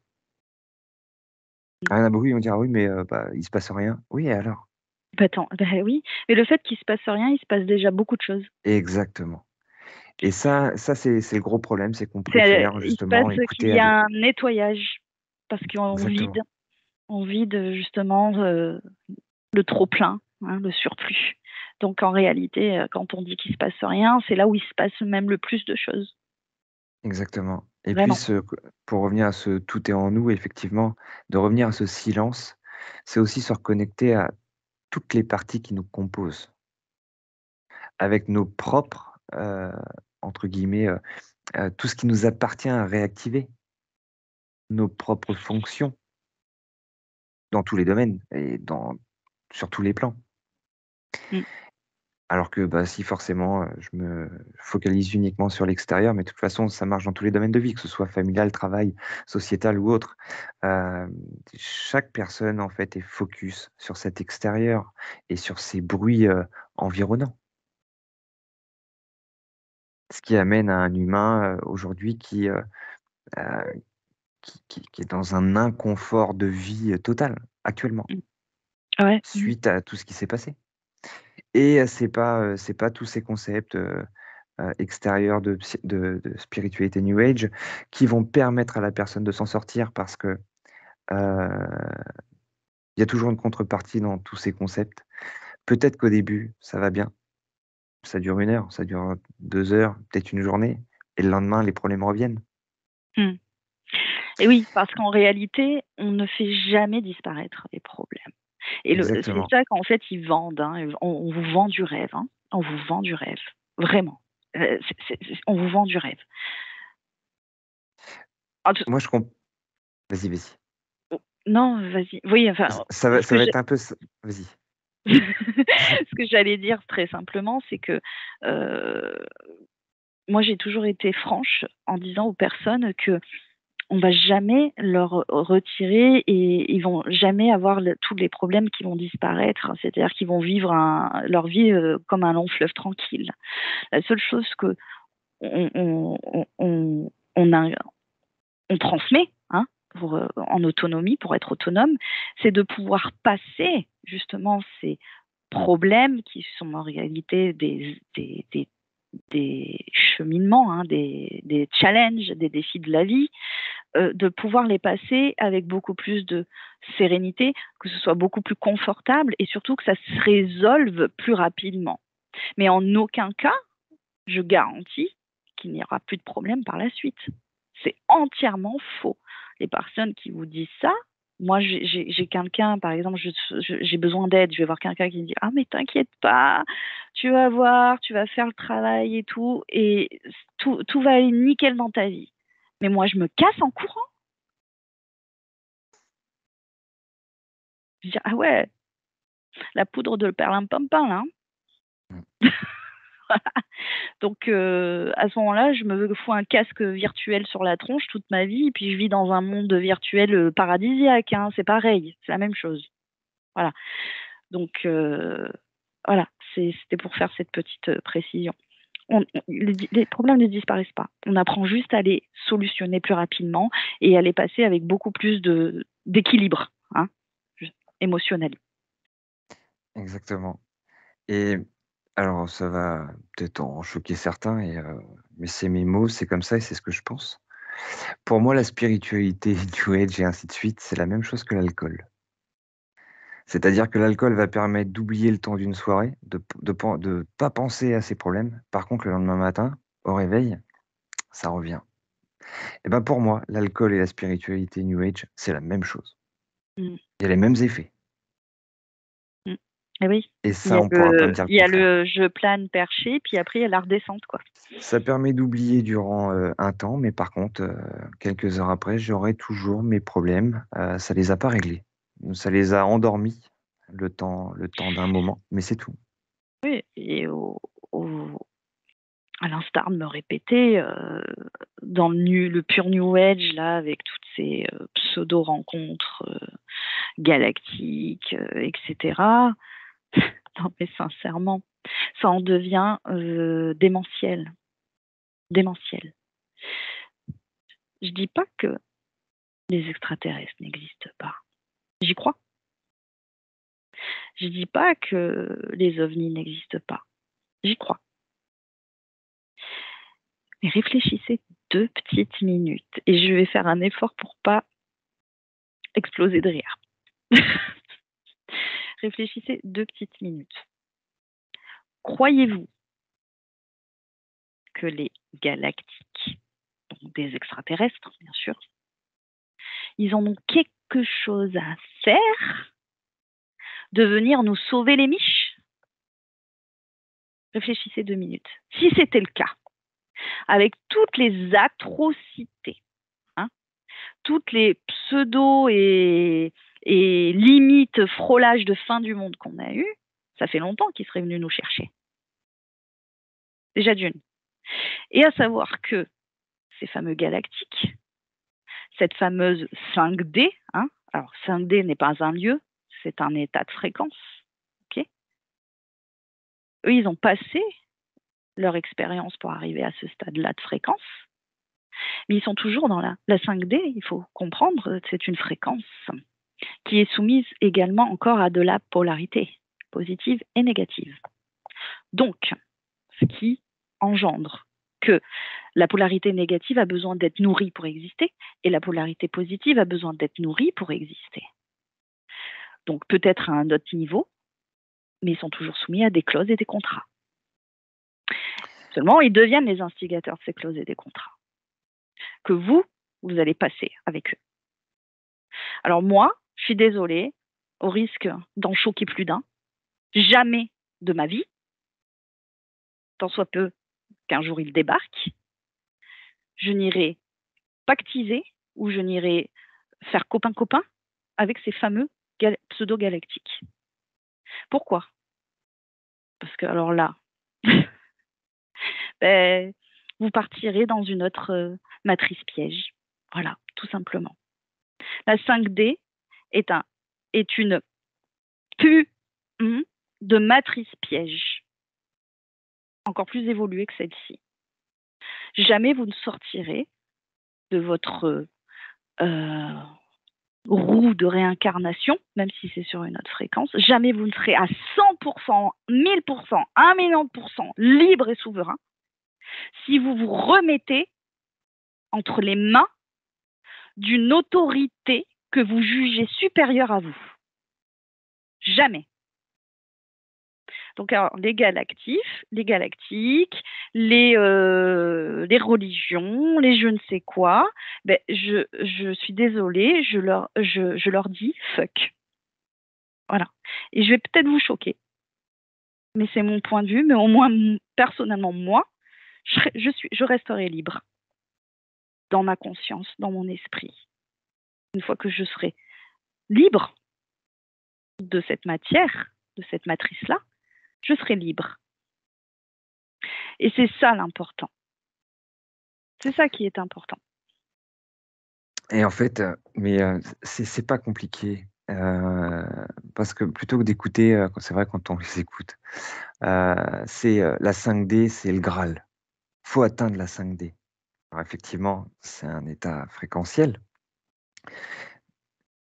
Ah, il y en a beaucoup, ils vont dire: «Ah oui, mais bah, il se passe rien». Oui, et alors? Bah, attends, bah, oui, mais le fait qu'il se passe rien, il se passe déjà beaucoup de choses. Exactement. Et ça c'est le gros problème, c'est qu'on C'est préfère il se passe justement qu'il écouter y à a d'autres. un nettoyage parce Exactement, on vide, justement, le trop plein, hein, le surplus. Donc en réalité, quand on dit qu'il se passe rien, c'est là où il se passe même le plus de choses, exactement. Et puis vraiment. pour revenir à ce «tout est en nous», effectivement, de revenir à ce silence, c'est aussi se reconnecter à toutes les parties qui nous composent, avec nos propres, entre guillemets, tout ce qui nous appartient à réactiver, nos propres fonctions dans tous les domaines et sur tous les plans. Mmh. Alors que, bah, si forcément, je me focalise uniquement sur l'extérieur, mais de toute façon, ça marche dans tous les domaines de vie, que ce soit familial, travail, sociétal ou autre. Hem, Chaque personne, en fait, est focus sur cet extérieur et sur ces bruits, environnants. Ce qui amène à un humain, aujourd'hui heu, qui est dans un inconfort de vie, total, actuellement, Mmh. Ouais. Mmh. suite à tout ce qui s'est passé. Et c'est pas tous ces concepts, extérieurs de spiritualité New Age qui vont permettre à la personne de s'en sortir parce que, heu, il y a toujours une contrepartie dans tous ces concepts. Peut-être qu'au début, ça va bien, ça dure 1 heure, ça dure 2 heures, peut-être une journée et le lendemain, les problèmes reviennent. Mmh. Et oui, parce qu'en réalité, on ne fait jamais disparaître les problèmes. Et c'est Exactement. ça qu'en fait ils vendent, hein. On vous vend du rêve, hein. On vous vend du rêve, vraiment. On vous vend du rêve. Ah t Moi, je comp Vas-y, vas-y. Non, vas-y. Oui, enfin, ce Ça que va j'ai être un peu ç vas-y. ce que j'allais dire très simplement, c'est que, heu, moi j'ai toujours été franche en disant aux personnes que on va jamais leur retirer et ils vont jamais avoir tous les problèmes qui vont disparaître. C'est-à-dire qu'ils vont vivre leur vie comme un long fleuve tranquille. La seule chose que on a, on transmet, hein, en autonomie, pour être autonome, c'est de pouvoir passer justement ces problèmes qui sont en réalité des cheminements, hein, des challenges, des défis de la vie, de pouvoir les passer avec beaucoup plus de sérénité, que ce soit beaucoup plus confortable et surtout que ça se résolve plus rapidement. Mais en aucun cas, je garantis qu'il n'y aura plus de problème par la suite. C'est entièrement faux. Les personnes qui vous disent ça, moi j'ai quelqu'un, par exemple, j'ai besoin d'aide, je vais voir quelqu'un qui me dit: «Ah mais t'inquiète pas, tu vas voir, tu vas faire le travail et tout va aller nickel dans ta vie». Mais moi je me casse en courant. Je dis: «Ah ouais, la poudre de perlimpinpin là, hein». Mmh. Donc à ce moment-là, je me fous un casque virtuel sur la tronche toute ma vie et puis je vis dans un monde virtuel, paradisiaque, hein, c'est pareil, c'est la même chose. Voilà. Donc voilà, c'était pour faire cette petite, précision. Les problèmes ne disparaissent pas. On apprend juste à les solutionner plus rapidement et à les passer avec beaucoup plus d'équilibre, hein, émotionnel. Exactement. Et alors ça va peut-être en choquer certains mais c'est mes mots, c'est comme ça et c'est ce que je pense. Pour moi, la spiritualité, New Age et ainsi de suite, c'est la même chose que l'alcool. C'est-à-dire que l'alcool va permettre d'oublier le temps d'une soirée, de pas penser à ses problèmes. Par contre, le lendemain matin, au réveil, ça revient. Et ben, pour moi, l'alcool et la spiritualité New Age, c'est la même chose. Mmh. Il y a les mêmes effets Mmh. Et oui, et ça, on pourra pas me dire le il y a contraire. le je plane perché, puis après il y a la redescente, quoi. Ça permet d'oublier durant, un temps, mais par contre, quelques heures après, j'aurai toujours mes problèmes, ça les a pas réglés. Ça les a endormis le temps d'un moment, mais c'est tout. Oui et au à l'instar de me répéter dans le pur New Age, là, avec toutes ces pseudo-rencontres galactiques, etc. Non, mais sincèrement, ça en devient démentiel. Démentiel. Je dis pas que les extraterrestres n'existent pas. J'y crois. Je dis pas que les ovnis n'existent pas. J'y crois. Mais réfléchissez 2 petites minutes. Et je vais faire un effort pour pas exploser de rire. Réfléchissez 2 petites minutes. Croyez-vous que les galactiques, donc des extraterrestres, bien sûr, ils en ont quelque chose à faire de venir nous sauver les miches? Réfléchissez 2 minutes. Si c'était le cas, avec toutes les atrocités, toutes les pseudo et limites frôlages de fin du monde qu'on a eu, ça fait longtemps qu'ils seraient venus nous chercher. Déjà d'une. Et à savoir que ces fameux galactiques, cette fameuse 5D, alors 5D n'est pas un lieu, c'est un état de fréquence. Okay, eux, ils ont passé leur expérience pour arriver à ce stade-là de fréquence, mais ils sont toujours dans la 5D, il faut comprendre, c'est une fréquence qui est soumise également encore à de la polarité, positive et négative. Donc, ce qui engendre que la polarité négative a besoin d'être nourrie pour exister et la polarité positive a besoin d'être nourrie pour exister. Donc, peut-être à un autre niveau, mais ils sont toujours soumis à des clauses et des contrats. Seulement, ils deviennent les instigateurs de ces clauses et des contrats que vous allez passer avec eux. Alors moi, je suis désolée, au risque d'en choquer plus d'un, jamais de ma vie, tant soit peu qu'un jour il débarque, je n'irai pactiser ou je n'irai faire copain-copain avec ces fameux pseudo-galactiques. Pourquoi? Parce que alors là, vous partirez dans une autre matrice piège. Voilà, tout simplement. La 5D est une pu de matrice piège, encore plus évoluée que celle-ci. Jamais vous ne sortirez de votre roue de réincarnation, même si c'est sur une autre fréquence. Jamais vous ne serez à 100%, 1000%, 1 million de pourcents libre et souverain si vous vous remettez entre les mains d'une autorité que vous jugez supérieure à vous. Jamais. Donc, alors, les galactiques, les religions, les je ne sais quoi, je suis désolée, je leur dis fuck. Voilà. Et je vais peut-être vous choquer, mais c'est mon point de vue, mais au moins, personnellement, moi, je resterai libre dans ma conscience, dans mon esprit. Une fois que je serai libre de cette matière, de cette matrice-là, je serai libre. Et c'est ça l'important. C'est ça qui est important. Et en fait, c'est pas compliqué. Parce que plutôt que d'écouter, c'est vrai quand on les écoute, la 5D, c'est le Graal. Faut atteindre la 5D. Alors effectivement, c'est un état fréquentiel.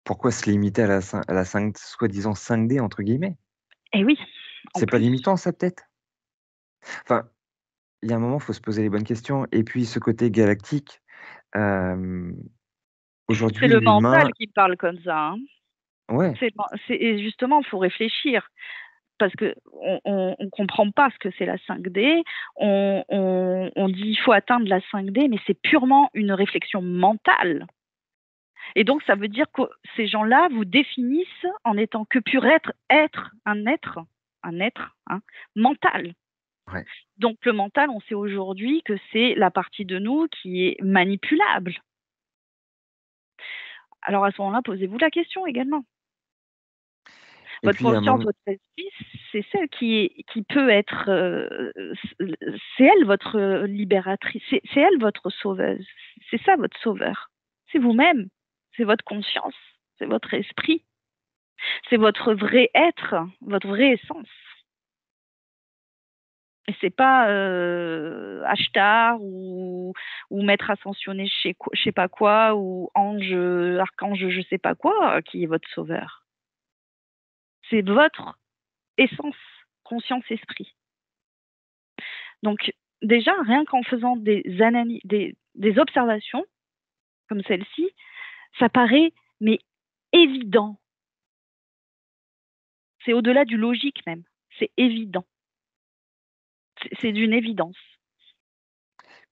Pourquoi se limiter à la soi-disant 5D entre guillemets? Eh oui. C'est pas limitant ça peut-être? Enfin, il y a un moment, il faut se poser les bonnes questions. Et puis ce côté galactique, aujourd'hui, c'est le l'humain... mental qui parle comme ça. Ouais. Et justement, il faut réfléchir. Parce qu'on ne comprend pas ce que c'est la 5D. On dit qu'il faut atteindre la 5D, mais c'est purement une réflexion mentale. Et donc, ça veut dire que ces gens-là vous définissent en étant que pur être mental. Ouais. Donc, le mental, on sait aujourd'hui que c'est la partie de nous qui est manipulable. Alors, à ce moment-là, posez-vous la question également. Et Votre puis à un conscience, moment, votre esprit, c'est celle qui peut être, c'est elle votre libératrice, c'est elle votre sauveuse. C'est ça votre sauveur. C'est vous-même, c'est votre conscience, c'est votre esprit, c'est votre vrai être, votre vraie essence. Et c'est pas Ashtar ou maître ascensionné je sais pas quoi ou ange, archange je sais pas quoi qui est votre sauveur. C'est votre essence, conscience, esprit. Donc déjà, rien qu'en faisant des analyses, des observations comme celle-ci, ça paraît mais évident. C'est au-delà du logique même. C'est évident. C'est d'une évidence.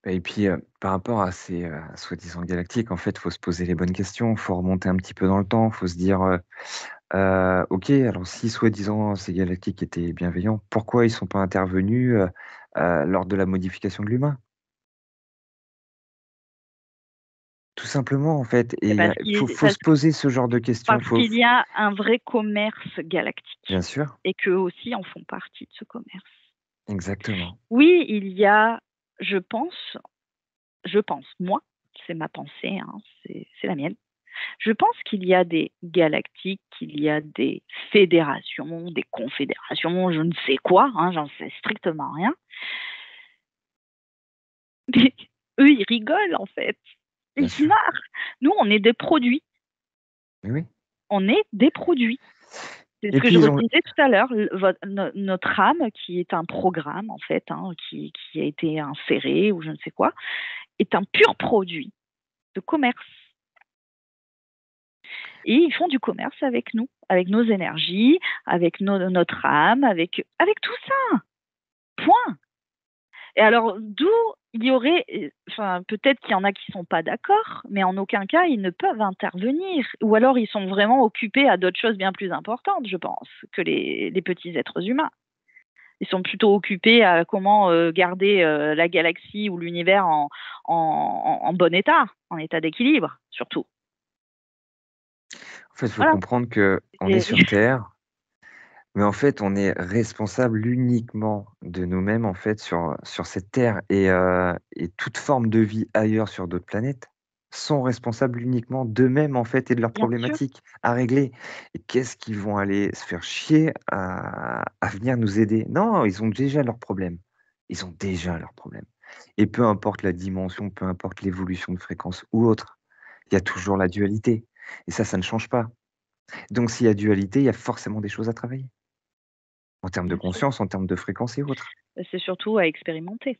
et puis par rapport à ces soi-disant galactiques, en fait, il faut se poser les bonnes questions, il faut remonter un petit peu dans le temps, il faut se dire, ok, alors si soi-disant ces galactiques étaient bienveillants, pourquoi ils sont pas intervenus lors de la modification de l'humain? Tout simplement, en fait, et faut se poser ce genre de questions. Parce qu'il y a un vrai commerce galactique. Bien sûr. Et qu'eux aussi en font partie de ce commerce. Exactement. Oui, il y a, je pense, moi, c'est ma pensée, hein, c'est la mienne. Je pense qu'il y a des galactiques, qu'il y a des fédérations, des confédérations, je ne sais quoi, hein, j'en sais strictement rien. Mais eux, ils rigolent en fait. Ils se marrent. Nous, on est des produits. Mais oui. On est des produits. C'est ce Et que puis je ils ont disais tout à l'heure, notre âme, qui est un programme en fait, hein, qui a été inséré ou je ne sais quoi, est un pur produit de commerce. Et ils font du commerce avec nous, avec nos énergies, avec notre âme, avec tout ça. Point. Et alors, d'où il y aurait, enfin, peut-être qu'il y en a qui ne sont pas d'accord, mais en aucun cas, ils ne peuvent intervenir. Ou alors, ils sont vraiment occupés à d'autres choses bien plus importantes, je pense, que les petits êtres humains. Ils sont plutôt occupés à comment garder la galaxie ou l'univers en bon état, en état d'équilibre, surtout. En fait, il faut Voilà. comprendre qu'on est sur Terre, mais en fait, on est responsable uniquement de nous-mêmes, en fait, sur cette Terre. Et toute forme de vie ailleurs sur d'autres planètes sont responsables uniquement d'eux-mêmes, en fait, et de leurs Bien sûr. problématiques à régler. Et qu'est-ce qu'ils vont aller se faire chier à venir nous aider? Non, ils ont déjà leurs problèmes. Ils ont déjà leurs problèmes. Et peu importe la dimension, peu importe l'évolution de fréquence ou autre, il y a toujours la dualité. Et ça ne change pas. Donc s'il y a dualité, il y a forcément des choses à travailler. En termes de Bien sûr. conscience, en termes de fréquence et autres. C'est surtout à expérimenter.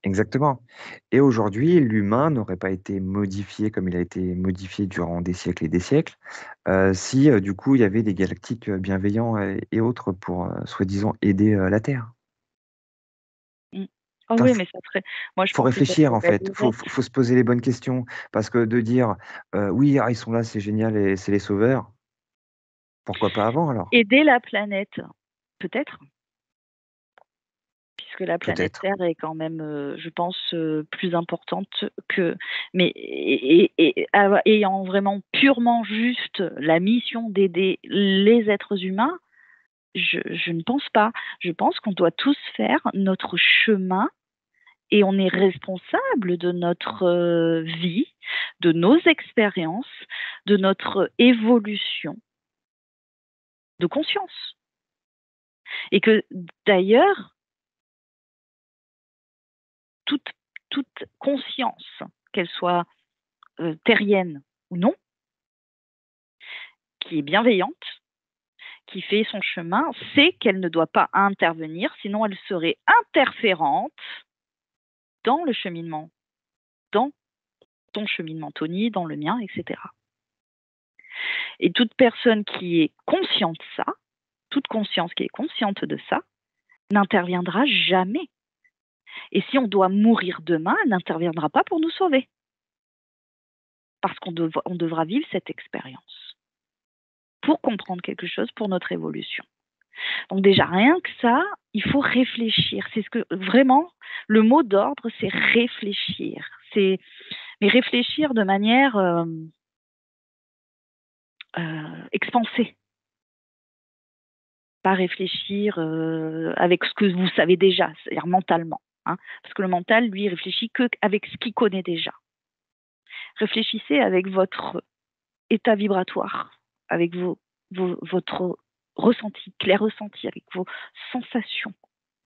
Exactement. Et aujourd'hui, l'humain n'aurait pas été modifié comme il a été modifié durant des siècles et des siècles, si, du coup, il y avait des galactiques, bienveillants et autres pour, soi-disant aider, la Terre. Mm. Oh Enfin, oui, mais ça serait. Moi, je faut pense que ça réfléchir en fait, s'évaluerait. faut se poser les bonnes questions parce que de dire, «Oui, ah, ils sont là, c'est génial et c'est les sauveurs», pourquoi pas avant alors? Aider la planète, peut-être, puisque la planète Peut-être. Terre est quand même, je pense, plus importante que. Mais ayant vraiment purement juste la mission d'aider les êtres humains, je ne pense pas. Je pense qu'on doit tous faire notre chemin et on est responsable de notre vie, de nos expériences, de notre évolution de conscience. Et que d'ailleurs, toute, toute conscience, qu'elle soit terrienne ou non, qui est bienveillante, qui fait son chemin, sait qu'elle ne doit pas intervenir, sinon elle serait interférente dans le cheminement, dans ton cheminement, Tony, dans le mien, etc. Et toute personne qui est consciente de ça, toute conscience qui est consciente de ça, n'interviendra jamais. Et si on doit mourir demain, elle n'interviendra pas pour nous sauver. Parce qu'on devra vivre cette expérience pour comprendre quelque chose pour notre évolution. Donc déjà, rien que ça, il faut réfléchir. C'est ce que vraiment, le mot d'ordre, c'est réfléchir. Mais réfléchir de manière expansée. pas réfléchir avec ce que vous savez déjà, c'est-à-dire mentalement. Hein, parce que le mental, lui, réfléchit qu'avec ce qu'il connaît déjà. Réfléchissez avec votre état vibratoire, avec votre ressenti, clair ressenti, avec vos sensations,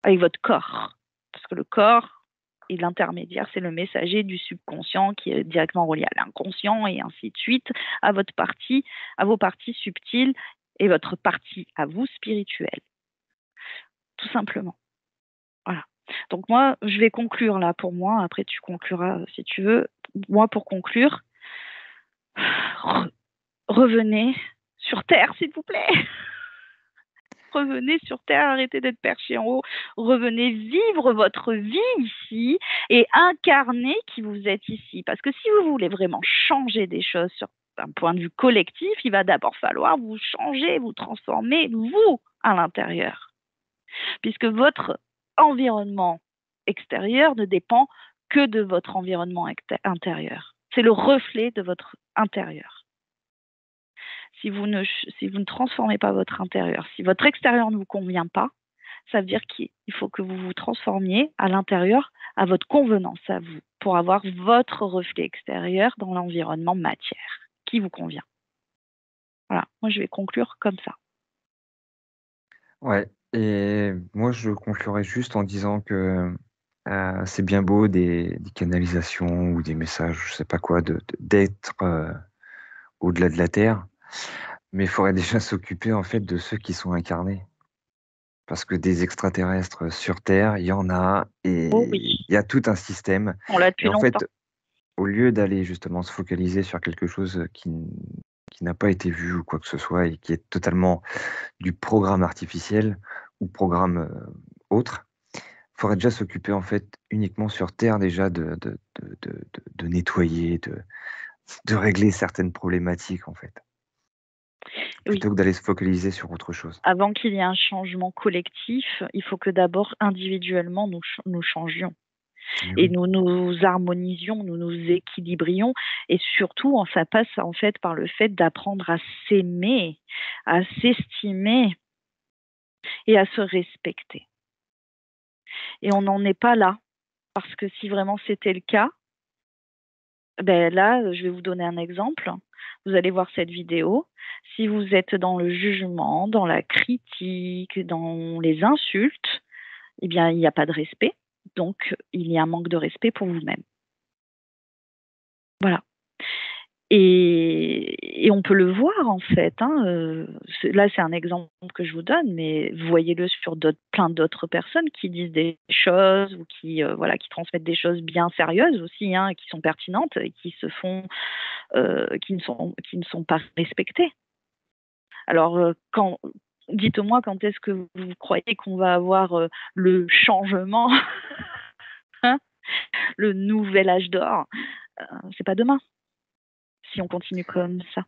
avec votre corps. Parce que le corps est l'intermédiaire, c'est le messager du subconscient qui est directement relié à l'inconscient et ainsi de suite, à vos parties subtiles et votre partie à vous spirituelle. Tout simplement. Voilà. Donc moi, je vais conclure là pour moi, après tu concluras si tu veux. Moi, pour conclure, revenez sur Terre, s'il vous plaît. Revenez sur Terre, arrêtez d'être perché en haut. Revenez vivre votre vie ici et incarner qui vous êtes ici. Parce que si vous voulez vraiment changer des choses sur un point de vue collectif, il va d'abord falloir vous changer, vous transformer, vous, à l'intérieur. Puisque votre environnement extérieur ne dépend que de votre environnement intérieur. C'est le reflet de votre intérieur. Si vous ne transformez pas votre intérieur, si votre extérieur ne vous convient pas, ça veut dire qu'il faut que vous vous transformiez à l'intérieur à votre convenance à vous, pour avoir votre reflet extérieur dans l'environnement matière qui vous convient. Voilà, moi je vais conclure comme ça. Ouais, et moi je conclurai juste en disant que c'est bien beau des canalisations ou des messages, je sais pas quoi, d'être au-delà de la Terre, mais il faudrait déjà s'occuper en fait de ceux qui sont incarnés. Parce que des extraterrestres sur Terre, il y en a, et Oh oui, il y a tout un système. on l'a Et depuis en longtemps. fait, au lieu d'aller justement se focaliser sur quelque chose qui n'a pas été vu ou quoi que ce soit, et qui est totalement du programme artificiel ou programme autre, il faudrait déjà s'occuper en fait uniquement sur Terre déjà de nettoyer, de régler certaines problématiques en fait, Oui. plutôt que d'aller se focaliser sur autre chose. Avant qu'il y ait un changement collectif, il faut que d'abord individuellement nous changions. Mais Et oui, nous nous harmonisions, nous nous équilibrions. Et surtout, ça passe en fait par le fait d'apprendre à s'aimer, à s'estimer et à se respecter. Et on n'en est pas là. Parce que si vraiment c'était le cas, ben là, je vais vous donner un exemple. Vous allez voir cette vidéo. Si vous êtes dans le jugement, dans la critique, dans les insultes, eh bien, il n'y a pas de respect. Donc, il y a un manque de respect pour vous-même. Voilà. Et on peut le voir, en fait. Hein. Là, c'est un exemple que je vous donne, mais voyez-le sur plein d'autres personnes qui disent des choses ou qui transmettent des choses bien sérieuses aussi, hein, qui sont pertinentes et qui qui ne sont pas respectées. Alors, dites-moi quand est-ce que vous croyez qu'on va avoir le changement, hein, le nouvel âge d'or. C'est pas demain, si on continue comme ça.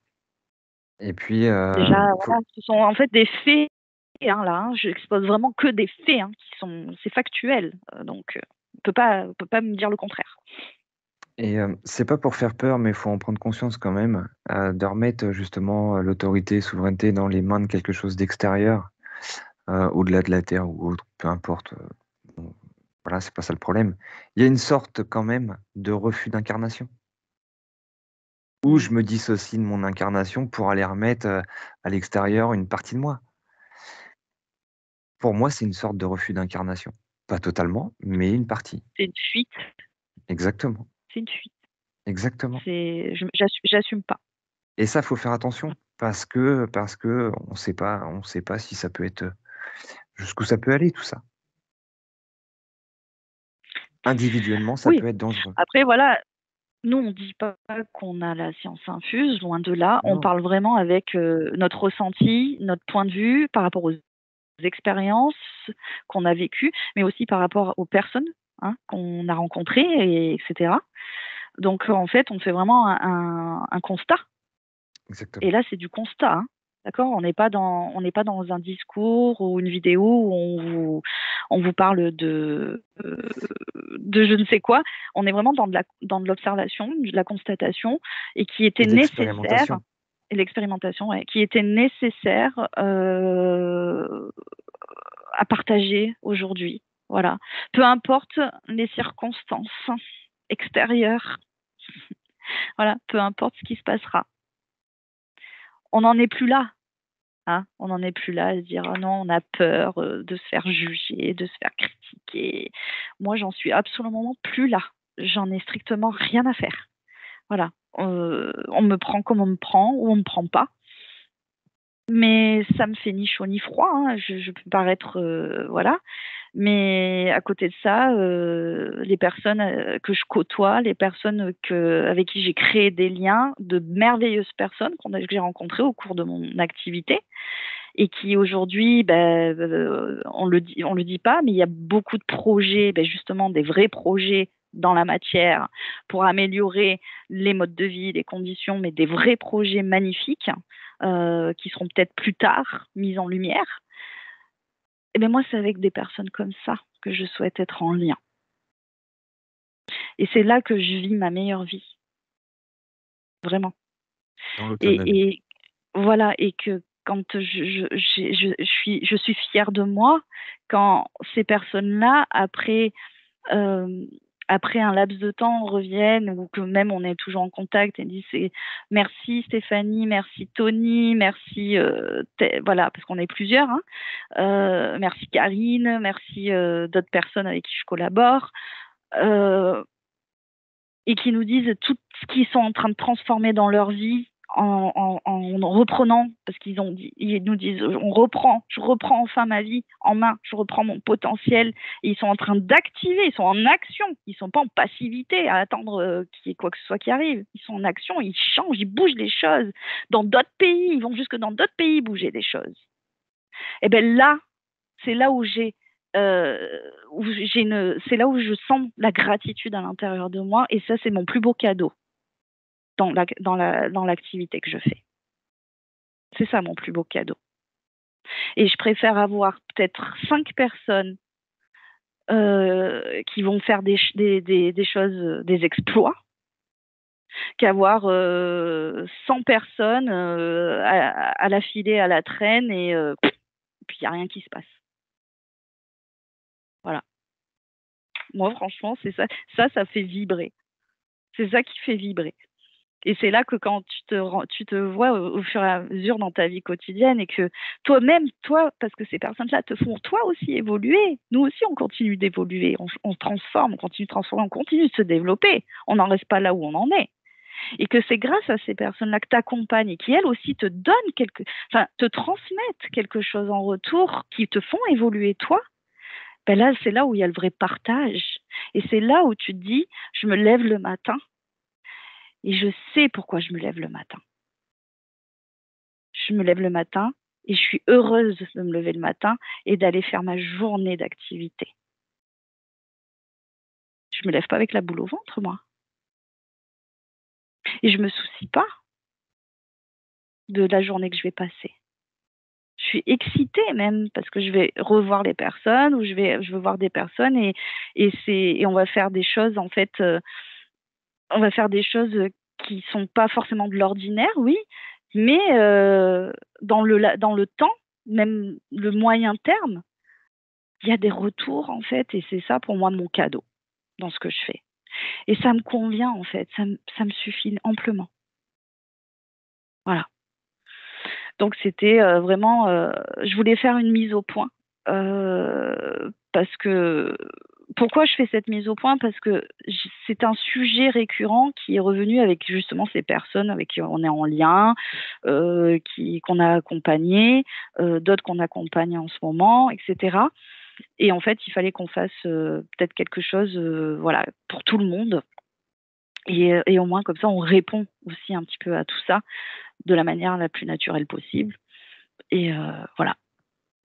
et puis Déjà, voilà, ce sont en fait des faits, hein, là. Hein, je n'expose vraiment que des faits, hein, c'est factuel. Donc, on peut pas me dire le contraire. et c'est pas pour faire peur, mais il faut en prendre conscience quand même, de remettre justement l'autorité, souveraineté dans les mains de quelque chose d'extérieur, au-delà de la Terre ou autre, peu importe. Bon, voilà, c'est pas ça le problème. Il y a une sorte quand même de refus d'incarnation, où je me dissocie de mon incarnation pour aller remettre à l'extérieur une partie de moi. Pour moi, c'est une sorte de refus d'incarnation. Pas totalement, mais une partie. C'est une fuite. Exactement, C'est une fuite. exactement. J'assume pas. Et ça, faut faire attention parce que on sait pas si ça peut être, jusqu'où ça peut aller tout ça. Individuellement, ça Oui. peut être dangereux. Après, voilà, nous, on ne dit pas qu'on a la science infuse, loin de là. On Non, parle vraiment avec notre ressenti, notre point de vue par rapport aux expériences qu'on a vécues, mais aussi par rapport aux personnes, hein, qu'on a rencontrées, etc. Donc, en fait, on fait vraiment un constat. exactement. Et là, c'est du constat. Hein. D'accord. On n'est pas dans un discours ou une vidéo où on vous parle de je ne sais quoi. On est vraiment dans de l'observation, de la constatation, et qui était Et de nécessaire. l'expérimentation. et l'expérimentation, ouais, qui était nécessaire à partager aujourd'hui. Voilà. Peu importe les circonstances extérieures, voilà, peu importe ce qui se passera. On n'en est plus là. Hein, on n'en est plus là à se dire oh non, on a peur de se faire juger, de se faire critiquer. Moi, j'en suis absolument plus là. J'en ai strictement rien à faire. Voilà. On me prend comme on me prend ou on me prend pas. Mais ça me fait ni chaud ni froid. Hein. Je peux paraître voilà. Mais à côté de ça, les personnes que je côtoie, les personnes avec qui j'ai créé des liens, de merveilleuses personnes que j'ai rencontrées au cours de mon activité, et qui aujourd'hui, on le dit pas, mais il y a beaucoup de projets, justement des vrais projets dans la matière pour améliorer les modes de vie, les conditions, mais des vrais projets magnifiques qui seront peut-être plus tard mis en lumière. Et bien moi, c'est avec des personnes comme ça que je souhaite être en lien. Et c'est là que je vis ma meilleure vie. Vraiment. Dans l'autonomie. Et voilà, et que quand je suis fière de moi, quand ces personnes-là, après un laps de temps, reviennent, ou que même on est toujours en contact et disent merci Stéphanie, merci Tony, merci, voilà, parce qu'on est plusieurs, hein, merci Karine, merci d'autres personnes avec qui je collabore, et qui nous disent tout ce qu'ils sont en train de transformer dans leur vie en reprenant, parce ils nous disent je reprends enfin ma vie en main, je reprends mon potentiel, et ils sont en train d'activer, ils sont en action, ils sont pas en passivité à attendre qu'il y ait quoi que ce soit qui arrive, ils sont en action, ils changent, ils bougent les choses dans d'autres pays, ils vont jusque dans d'autres pays bouger des choses. Et bien là, c'est là où c'est là où je sens la gratitude à l'intérieur de moi, et ça, c'est mon plus beau cadeau dans l'activité que je fais. C'est ça mon plus beau cadeau. Et je préfère avoir peut-être 5 personnes qui vont faire des choses, des exploits, qu'avoir 100 personnes à la filée, à la traîne, et puis il n'y a rien qui se passe. Voilà. Moi, franchement, c'est ça. Ça fait vibrer. C'est ça qui fait vibrer. Et c'est là que quand tu te vois au fur et à mesure dans ta vie quotidienne, et que toi-même, parce que ces personnes-là te font toi aussi évoluer. Nous aussi, on continue d'évoluer, on se transforme, on continue de transformer, on continue de se développer. On n'en reste pas là où on en est. Et que c'est grâce à ces personnes-là que tu accompagnes, et qui, elles aussi, te transmettent quelque chose en retour, qui te font évoluer toi. Ben là, c'est là où il y a le vrai partage. Et c'est là où tu te dis, je me lève le matin, et je sais pourquoi je me lève le matin. Je me lève le matin et je suis heureuse de me lever le matin et d'aller faire ma journée d'activité. Je me lève pas avec la boule au ventre, moi. Et je me soucie pas de la journée que je vais passer. Je suis excitée même, parce que je vais revoir les personnes, ou je veux voir des personnes, et on va faire des choses, en fait, on va faire des choses qui sont pas forcément de l'ordinaire, oui, mais dans le temps, même le moyen terme, il y a des retours, en fait, et c'est ça pour moi mon cadeau dans ce que je fais. Et ça me convient, en fait, ça me suffit amplement. Voilà. Donc c'était vraiment, je voulais faire une mise au point, parce que pourquoi je fais cette mise au point? Parce que c'est un sujet récurrent qui est revenu avec justement ces personnes avec qui on est en lien, qu'on a accompagnées, d'autres qu'on accompagne en ce moment, etc. Et en fait, il fallait qu'on fasse peut-être quelque chose, voilà, pour tout le monde. Et au moins, comme ça, on répond aussi un petit peu à tout ça de la manière la plus naturelle possible. Et voilà.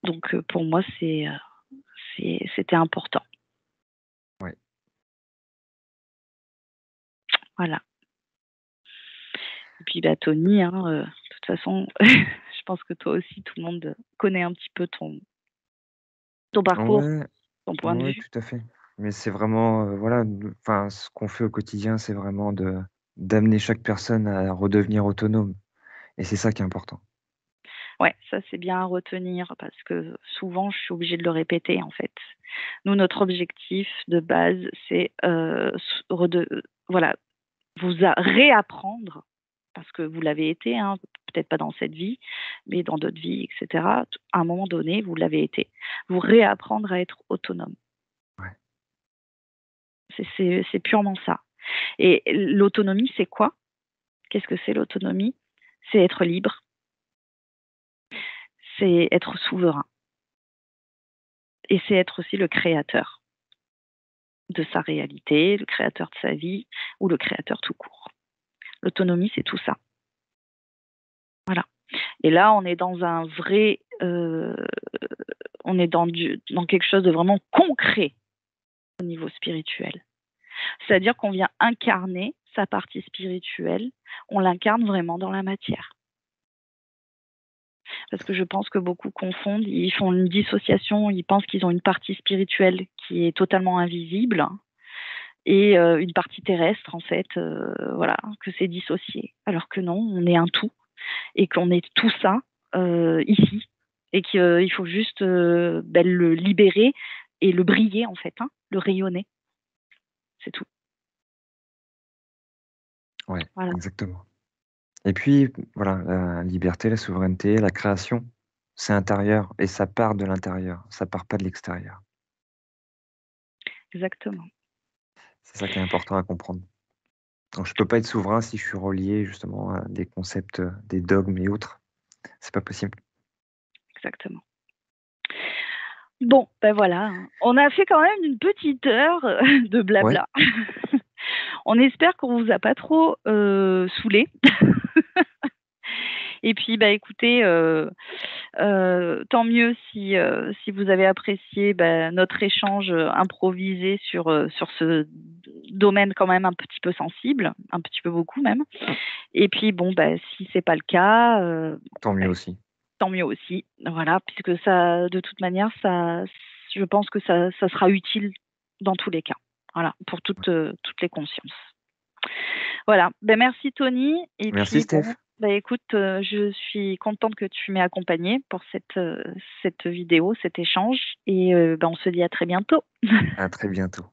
Donc, pour moi, c'était important. Ouais. Voilà. Et puis, Tony, de toute façon, je pense que toi aussi, tout le monde connaît un petit peu ton parcours, Ouais, ton point de ouais, vue. tout à fait. Mais c'est vraiment, voilà, enfin, ce qu'on fait au quotidien, c'est vraiment d'amener chaque personne à redevenir autonome. Et c'est ça qui est important. Ouais, ça c'est bien à retenir parce que souvent je suis obligée de le répéter en fait. Nous, notre objectif de base, c'est voilà, réapprendre, parce que vous l'avez été, hein, peut-être pas dans cette vie, mais dans d'autres vies, etc. À un moment donné, vous l'avez été. Vous réapprendre à être autonome. Ouais. C'est purement ça. Et l'autonomie, c'est quoi? Qu'est-ce que c'est l'autonomie? C'est être libre, c'est être souverain. Et c'est être aussi le créateur de sa réalité, le créateur de sa vie ou le créateur tout court. L'autonomie, c'est tout ça. Voilà. Et là, on est dans un vrai, on est dans quelque chose de vraiment concret au niveau spirituel. C'est-à-dire qu'on vient incarner sa partie spirituelle, on l'incarne vraiment dans la matière. Parce que je pense que beaucoup confondent, ils font une dissociation, ils pensent qu'ils ont une partie spirituelle qui est totalement invisible et une partie terrestre, en fait, voilà, que c'est dissocié. Alors que non, on est un tout et qu'on est tout ça ici et qu'il faut juste le libérer et le briller, en fait, hein, le rayonner. C'est tout. Ouais, Voilà. exactement. Et puis, voilà, la liberté, la souveraineté, la création, c'est intérieur et ça part de l'intérieur, ça part pas de l'extérieur. Exactement. C'est ça qui est important à comprendre. Donc je peux pas être souverain si je suis relié justement à des concepts, des dogmes et autres. C'est pas possible. Exactement. Bon, ben voilà, hein. On a fait quand même une petite heure de Ouais, blabla. On espère qu'on vous a pas trop saoulé. Et puis, bah écoutez, tant mieux si vous avez apprécié notre échange improvisé sur ce domaine quand même un petit peu sensible, un petit peu beaucoup même. Et puis bon, si c'est pas le cas, tant bah, mieux aussi. tant mieux aussi. Voilà, puisque ça, de toute manière, ça, je pense que ça sera utile dans tous les cas. Voilà, pour toutes les consciences. Voilà. Ben, merci Tony. Et Merci puis bon, Steph. ben, écoute, je suis contente que tu m'aies accompagnée pour cette vidéo, cet échange. Et on se dit à très bientôt. À très bientôt.